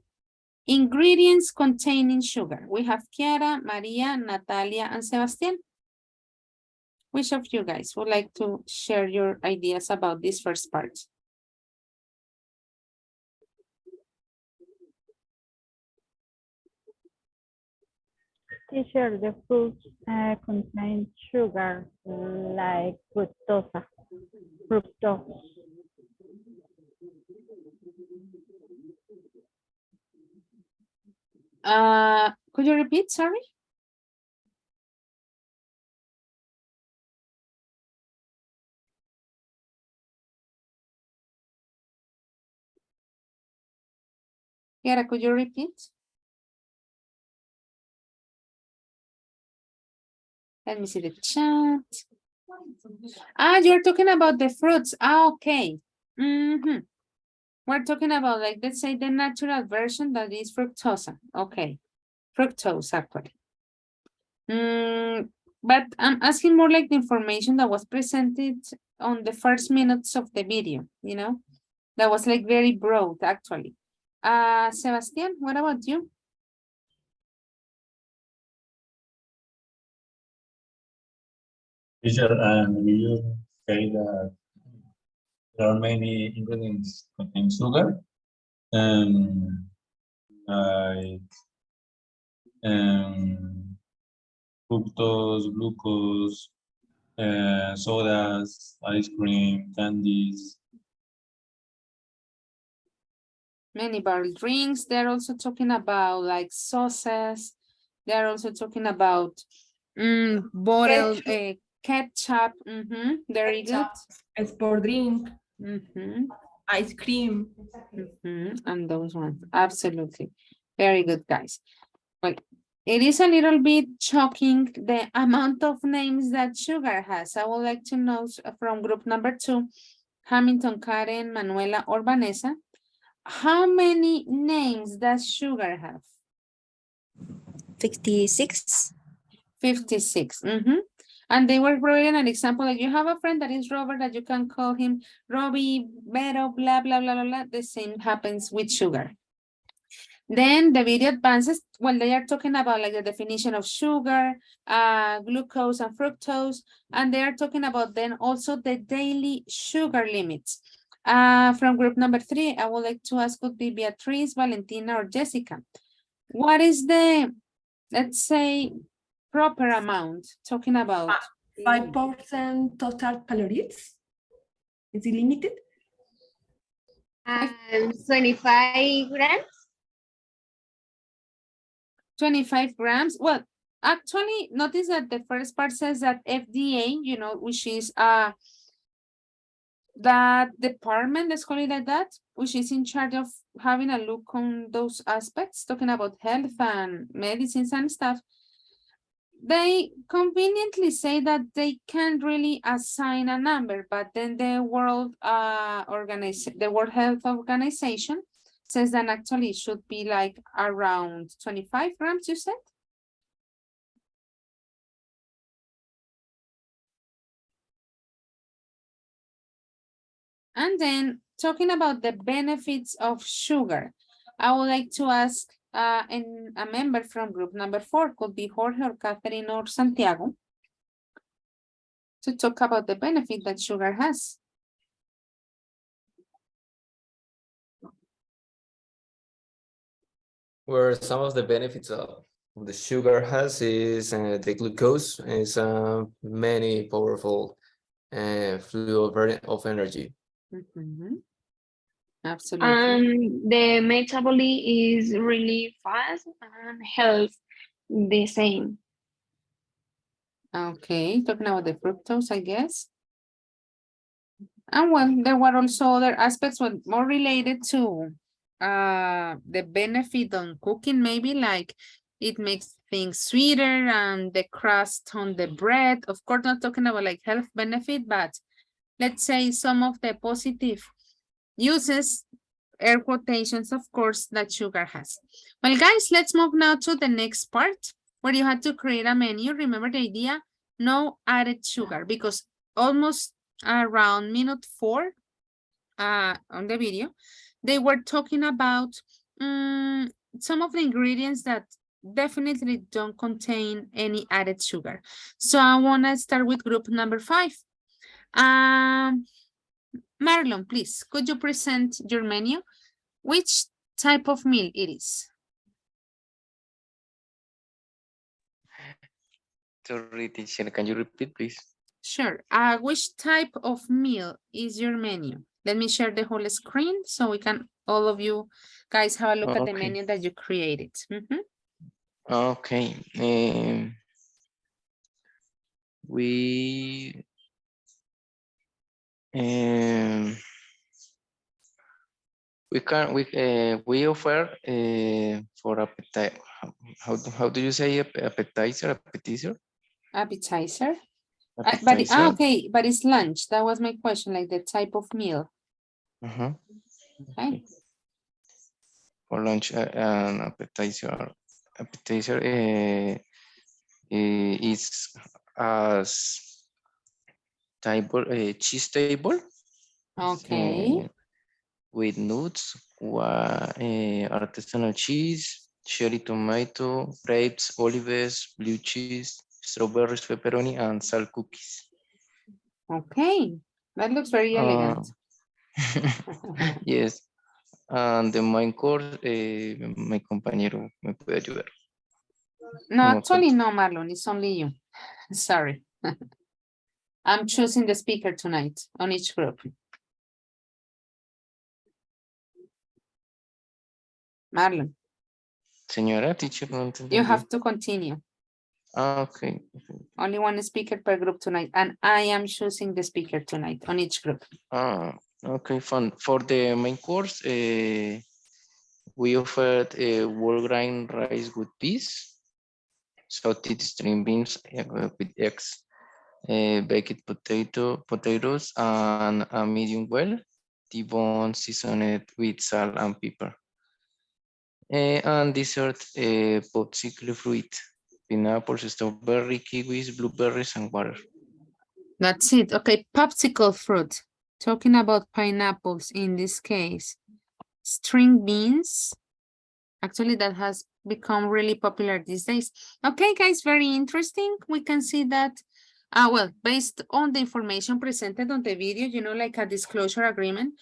Ingredients containing sugar. We have Kiara, Maria, Natalia, and Sebastian. Which of you guys would like to share your ideas about this first part? Teacher, the fruits contain sugar like fructose. Could you repeat, sorry? Kiara, could you repeat? Let me see the chat. You're talking about the fruits. Okay. We're talking about, like, let's say the natural version that is fructose. Okay. Fructose, actually. But I'm asking more like the information that was presented on the first minutes of the video, you know? That was like very broad, actually. Sebastian, what about you? Teacher, you say that there are many ingredients contain sugar, like fructose, glucose, sodas, ice cream, candies. Many barrel drinks. They're also talking about like sauces. They're also talking about bottled ketchup. Very Ketchup, good. sport drink, ice cream. And those ones, absolutely. Very good, guys. Well, it is a little bit shocking the amount of names that sugar has. I would like to know from group number 2, Hamilton, Karen, Manuela, or Vanessa, how many names does sugar have? 56. 56. And they were providing an example that you have a friend that is Robert, that you can call him Robbie, Vero, blah, blah, blah, blah, blah. The same happens with sugar. Then the video advances when they are talking about like the definition of sugar, glucose and fructose, and they are talking about then also the daily sugar limits. From group number 3, I would like to ask, could be Beatriz, Valentina, or Jessica. What is the, let's say, proper amount talking about? 5% total calories. Is it limited? 25 grams. 25 grams. Well, actually, notice that the first part says that FDA, you know, which is that department, let's call it like that, which is in charge of having a look on those aspects, talking about health and medicines and stuff. They conveniently say that they can't really assign a number, but then the World Health Organization says that actually it should be like around 25 grams, you said? And then talking about the benefits of sugar, I would like to ask a member from group number 4, could be Jorge or Catherine or Santiago. to talk about the benefit that sugar has. Where some of the benefits of the sugar has is the glucose is many powerful fluid of energy. Absolutely. And the metabolism is really fast and health the same. Okay, talking about the fructose, I guess. And well, there were also other aspects more related to the benefit on cooking, maybe like it makes things sweeter and the crust on the bread. Of course, not talking about like health benefit, but let's say some of the positive uses, air quotations, of course, that sugar has. Well, guys, let's move now to the next part where you had to create a menu. Remember the idea, no added sugar, because almost around minute 4 on the video, they were talking about some of the ingredients that definitely don't contain any added sugar. So I want to start with group number 5. Marlon, please, could you present your menu? Which type of meal it is? Sorry, teacher, can you repeat, please? Sure. Which type of meal is your menu? Let me share the whole screen so we can, all of you guys, have a look at the Okay. menu that you created. Okay. We we offer for appetite. How do you say appetizer? Appetizer? Appetizer. Appetizer. Okay, but it's lunch. That was my question, like the type of meal. Okay. For lunch, an appetizer. Appetizer is as table, cheese table. Okay. With nuts, artisanal cheese, cherry tomato, grapes, olives, blue cheese, strawberries, pepperoni, and salt cookies. Okay, that looks very elegant. Yes, and the main course, mi compañero me puede ayudar. No, actually, no, Marlon, it's only you. Sorry. I'm choosing the speaker tonight on each group. Marlon. Señora, teacher, no entendí. You have to continue. Okay. Only one speaker per group tonight, and I am choosing the speaker tonight on each group. Okay, fun. For the main course, we offered whole grain rice with peas, salted string beans with eggs, baked potatoes, and a medium well, T-bone seasoned with salt and pepper. And dessert, popsicle fruit, pineapples, strawberry, kiwis, blueberries, and water. That's it. Okay, popsicle fruit. Talking about pineapples in this case. String beans. Actually, that has become really popular these days. Okay, guys, very interesting. We can see that, well, based on the information presented on the video, you know, like a disclosure agreement,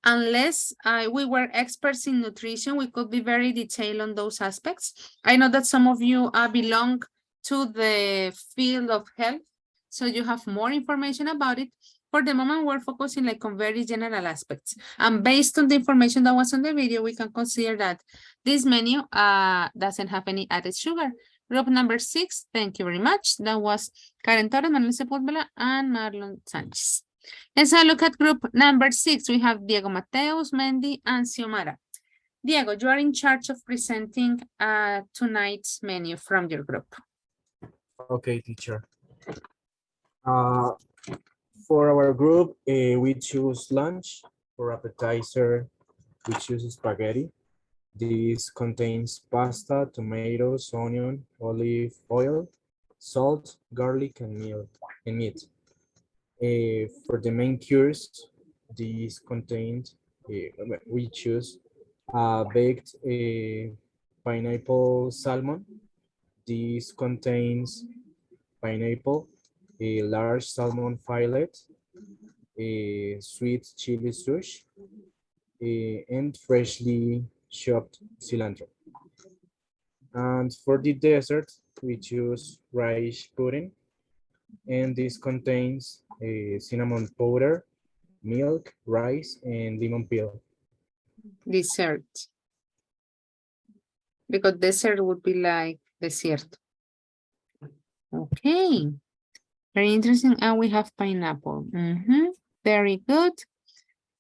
unless we were experts in nutrition, we could be very detailed on those aspects. I know that some of you belong to the field of health, so you have more information about it. For the moment, we're focusing like on very general aspects. And based on the information that was on the video, we can consider that this menu doesn't have any added sugar. Group number 6, thank you very much. That was Karen Torres, Manuel Sepúlveda, and Marlon Sanchez. Let's have a look at group number 6. We have Diego Mateus, Mendy, and Xiomara. Diego, you are in charge of presenting tonight's menu from your group. Okay, teacher. For our group, we choose lunch. For appetizer, we choose spaghetti. This contains pasta, tomatoes, onion, olive oil, salt, garlic, and meat. For the main course, this contains, we choose baked pineapple salmon. This contains pineapple, a large salmon fillet, a sweet chili sauce, and freshly chopped cilantro. And for the dessert, we choose rice pudding, and this contains cinnamon powder, milk, rice, and lemon peel. Dessert. Because dessert would be like desierto. Okay. Very interesting. And we have pineapple. Very good.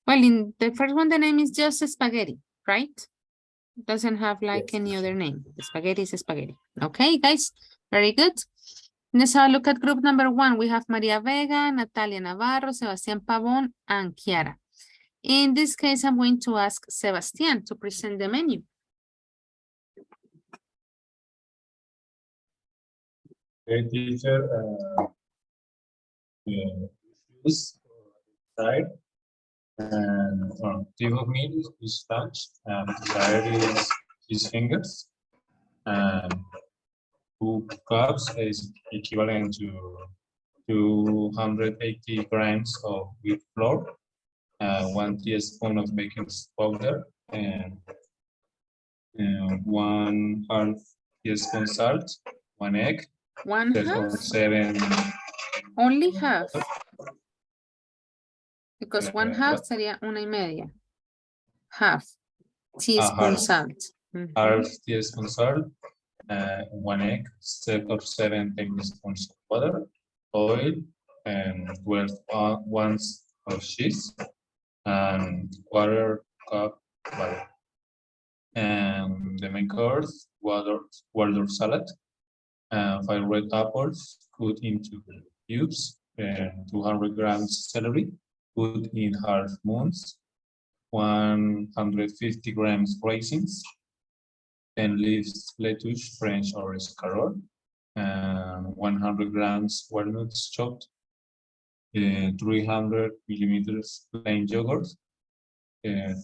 Well, in the first one, the name is just spaghetti, right? Doesn't have like any other name. Spaghetti is spaghetti. Okay, guys. Very good. Let's have a look at group number 1. We have Maria Vega, Natalia Navarro, Sebastián Pavón, and Kiara. In this case, I'm going to ask Sebastián to present the menu. Okay, teacher. Choose side and table of meat is lunch, and side is his fingers, and 2 cups is equivalent to 280 grams of wheat flour, 1 teaspoon of baking powder, and 1/2 teaspoon salt, 1 egg, 6 or 1/2? 7. Only half. Because 1/2 what? sería 1/2. Half teaspoon half. salt. 1/2 teaspoon salt, 1 egg, 6 or 7 tablespoons of butter, oil, and 12 ounces of cheese, and 1/4 cup butter. And the main course, water salad, 5 red apples cut into cubes, and 200 grams celery cut in half moons, 150 grams raisins, 10 leaves lettuce, French or escargot, 100 grams walnuts chopped, 300 millimeters plain yogurt,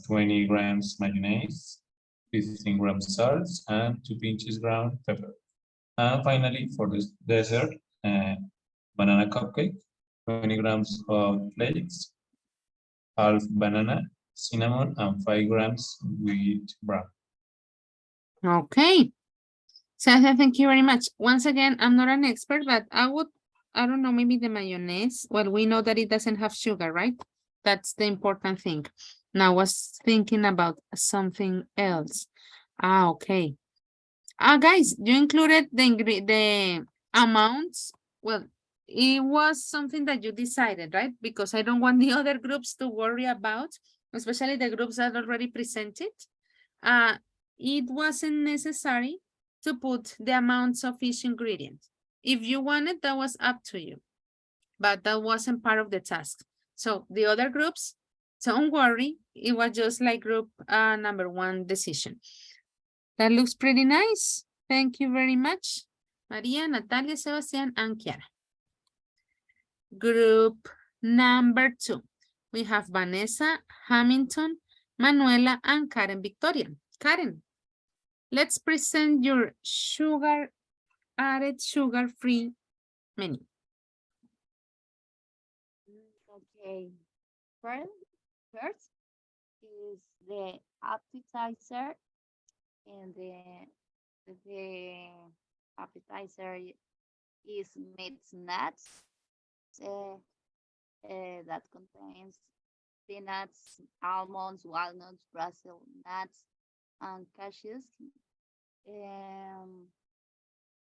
20 grams mayonnaise, 15 grams salt, and 2 pinches ground pepper. And finally, for this dessert, banana cupcake, 20 grams of flakes, half banana, cinnamon, and 5 grams wheat bran. Okay. So thank you very much. Once again, I'm not an expert, but I don't know, maybe the mayonnaise. Well, we know that it doesn't have sugar, right? That's the important thing. Now I was thinking about something else. Okay. Guys, you included the amounts. Well, it was something that you decided, right? Because I don't want the other groups to worry about, especially the groups that already presented. It wasn't necessary to put the amounts of each ingredient. If you wanted, that was up to you, but that wasn't part of the task. So the other groups, don't worry, it was just like group number 1 decision. That looks pretty nice. Thank you very much, Maria, Natalia, Sebastián, and Kiara. Group number 2. We have Vanessa, Hamilton, Manuela, and Karen Victoria. Karen, let's present your added sugar-free menu. Okay. First is the appetizer, and the appetizer is mixed nuts that contains peanuts, almonds, walnuts, Brazil nuts, and cashews,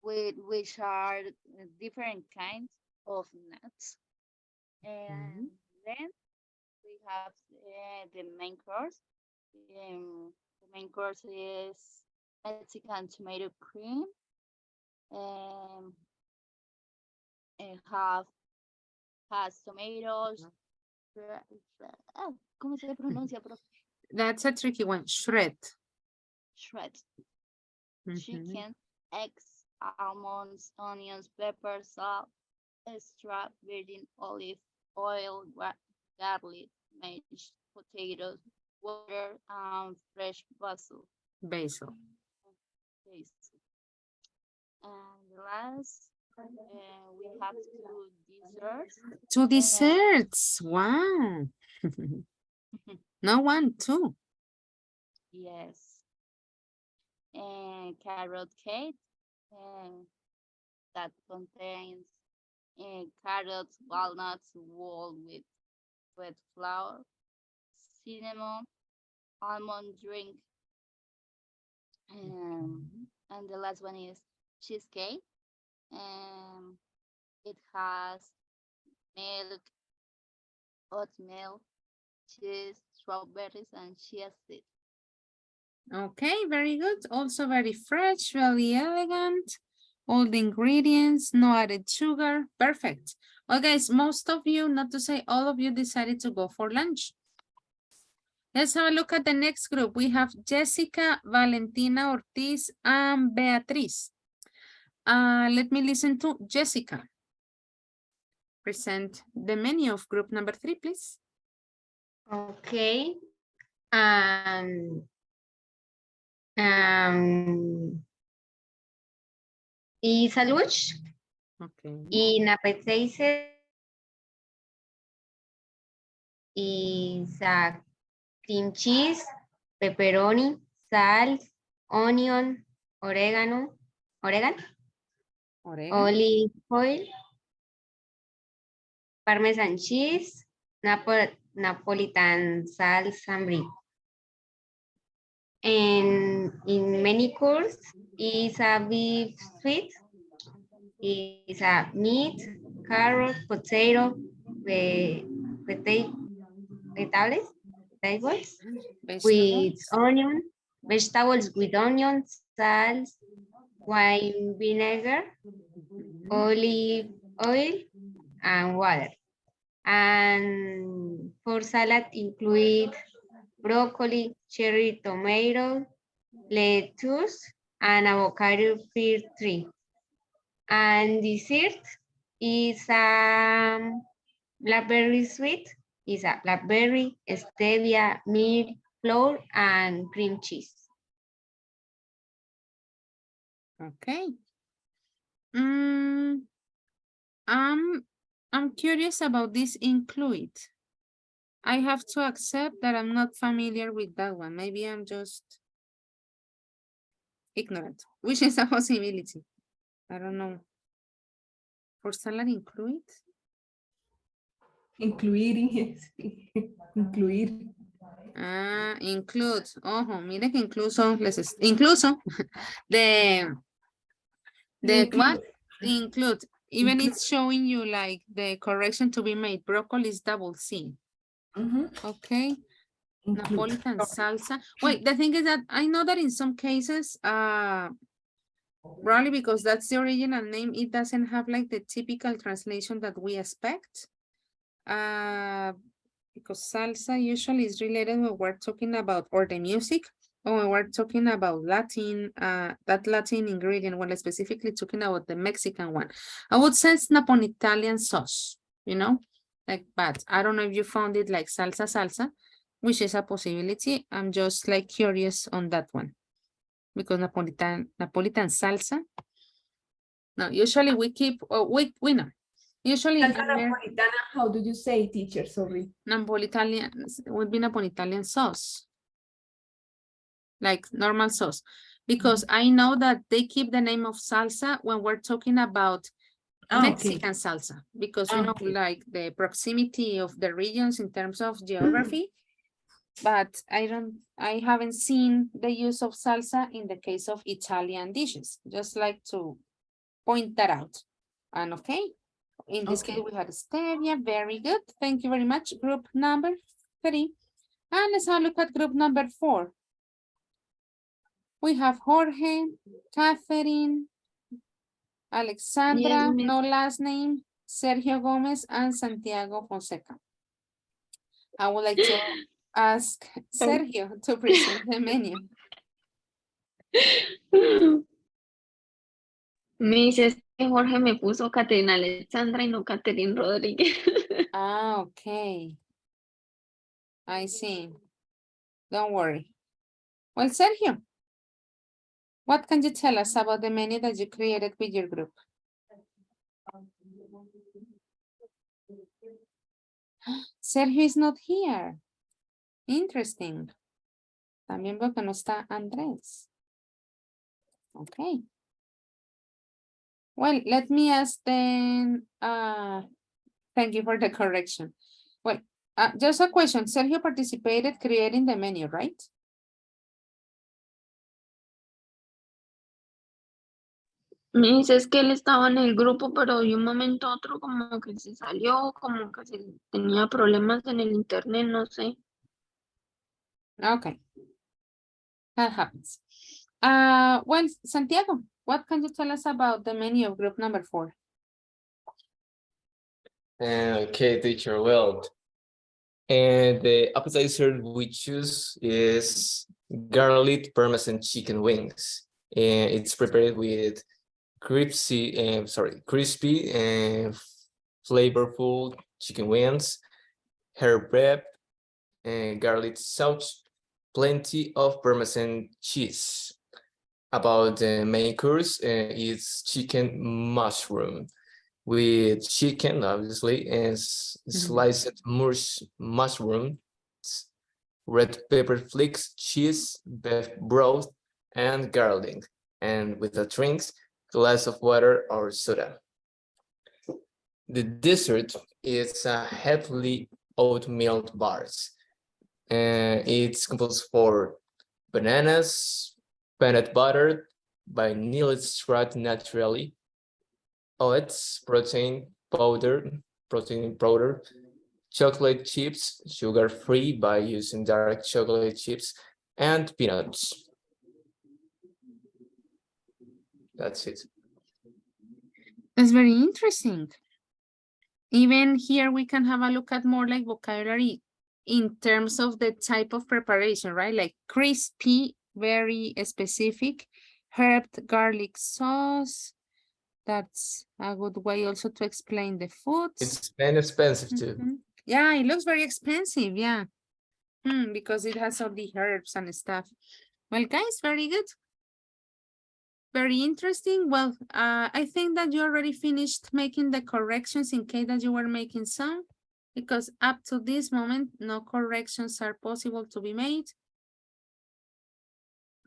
which are different kinds of nuts. And then we have the main course. The main course is Mexican tomato cream. It has tomatoes. ¿Cómo se pronuncia, profe? That's a tricky one. Shred. Chicken, eggs, almonds, onions, pepper, salt, extra virgin olive oil, garlic, mashed potatoes, water, and fresh basil. Basil. And the last We have two desserts. Two desserts. Wow. No one, two. Yes. And carrot cake that contains carrots, walnuts, whole with flour, cinnamon, almond drink, and the last one is cheesecake. It has milk, oatmeal, cheese, strawberries, and chia seeds. Okay, very good. Also very fresh, very elegant. All the ingredients, no added sugar. Perfect. Well, guys, most of you, not to say all of you, decided to go for lunch. Let's have a look at the next group. We have Jessica, Valentina Ortiz, and Beatriz. Let me listen to Jessica. Present the menu of group number 3, please. Okay. Is a lunch. Okay. In appetizer is a cream cheese, pepperoni, salt, onion, oregano, olive oil, Parmesan cheese, Napolitan salsa and brie. And in many course is a beef sweet, is a meat, carrot, potato, vegetables with onion, vegetables with onion, salt, wine vinegar, olive oil, and water. And for salad include broccoli, cherry tomato, lettuce, and avocado pear tree. And dessert is blackberry sweet, is a blackberry, stevia, milk, flour, and cream cheese. Okay. I'm curious about this include. I have to accept that I'm not familiar with that one. Maybe I'm just ignorant, which is a possibility. I don't know. For salad include? Incluir. Include. Ojo, mire que incluso incluso the what? Include. Even it's showing you like the correction to be made. Broccoli is double C. Okay. Napolitan salsa. Wait, the thing is that I know that in some cases, probably because that's the original name, it doesn't have like the typical translation that we expect. Because salsa usually is related when we're talking about, or the music, or when we're talking about Latin, that Latin ingredient, when specifically talking about the Mexican one. I would say it's Napolitan sauce, you know, like, but I don't know if you found it like salsa, which is a possibility. I'm just like curious on that one. Because Napolitan salsa. No, usually we keep, we know. Usually, Napolitana, how do you say, teacher? Sorry. Napolitan would be Napolitan sauce. Like normal sauce. Because I know that they keep the name of salsa when we're talking about Mexican salsa. Because, you know, like the proximity of the regions in terms of geography. But I haven't seen the use of salsa in the case of Italian dishes. Just like to point that out. And okay, in this case we had stevia. Very good. Thank you very much. Group number 3. And let's have a look at group number 4. We have Jorge, Catherine, Alexandra, Yes, no last name, Sergio Gomez, and Santiago Fonseca. I would like to ask Sergio to present the menu. Miss, Jorge me puso Caterina Alexandra y no Catherine Rodríguez. Okay. I see. Don't worry. Well, Sergio, what can you tell us about the menu that you created with your group? Sergio is not here. Interesting. También veo que no está Andrés. Okay. Well, let me ask then, thank you for the correction. Well, just a question. Sergio participated creating the menu, right? Me dices que él estaba en el grupo, pero de un momento a otro como que se salió, como que tenía problemas en el internet, no sé. Okay. That happens. Well, Santiago, what can you tell us about the menu of group number 4? Okay, teacher, well, and the appetizer we choose is garlic parmesan chicken wings. And it's prepared with crispy and flavorful chicken wings, herb wrap, and garlic sauce, plenty of parmesan cheese. About the main course, it's chicken mushroom with chicken, obviously, and sliced mushroom, red pepper flakes, cheese, beef broth, and garlic, and with the drinks, glass of water or soda. The dessert is a heavily oatmeal bars. It's composed for bananas, peanut butter, vanilla extract naturally, oats, protein powder, chocolate chips, sugar-free by using dark chocolate chips, and peanuts. That's it. That's very interesting. Even here we can have a look at more like vocabulary in terms of the type of preparation, right? Like crispy, very specific, herbed garlic sauce. That's a good way also to explain the foods. It's inexpensive too. Yeah, it looks very expensive, yeah. Because it has all the herbs and stuff. Well, guys, very good. Very interesting. Well, I think that you already finished making the corrections in case that you were making some, because up to this moment, no corrections are possible to be made.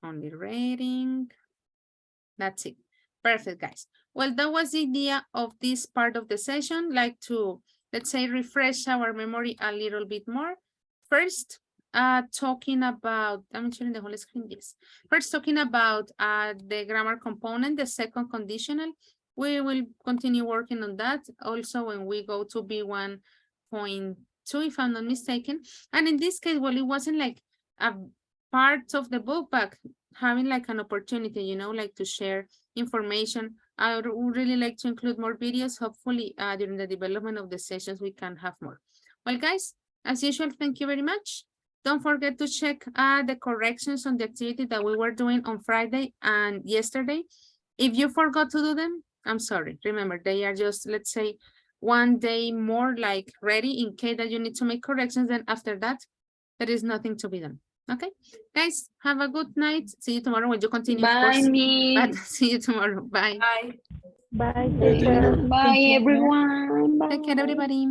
Only rating. That's it. Perfect, guys. Well, that was the idea of this part of the session, like to, let's say, refresh our memory a little bit more. First, talking about, I'm sharing the whole screen, yes. First, talking about the grammar component, the second conditional. We will continue working on that also when we go to B1.2, if I'm not mistaken. And in this case, well, it wasn't like a part of the book, but having like an opportunity, you know, like to share information. I would really like to include more videos. Hopefully, during the development of the sessions, we can have more. Well, guys, as usual, thank you very much. Don't forget to check the corrections on the activity that we were doing on Friday and yesterday. If you forgot to do them, I'm sorry. Remember, they are just, let's say, one day more like ready in case that you need to make corrections. Then after that, there is nothing to be done. Okay, guys, have a good night. See you tomorrow when you continue. Bye, But see you tomorrow. Bye. Bye. Bye, everyone. Bye. Take care, everybody.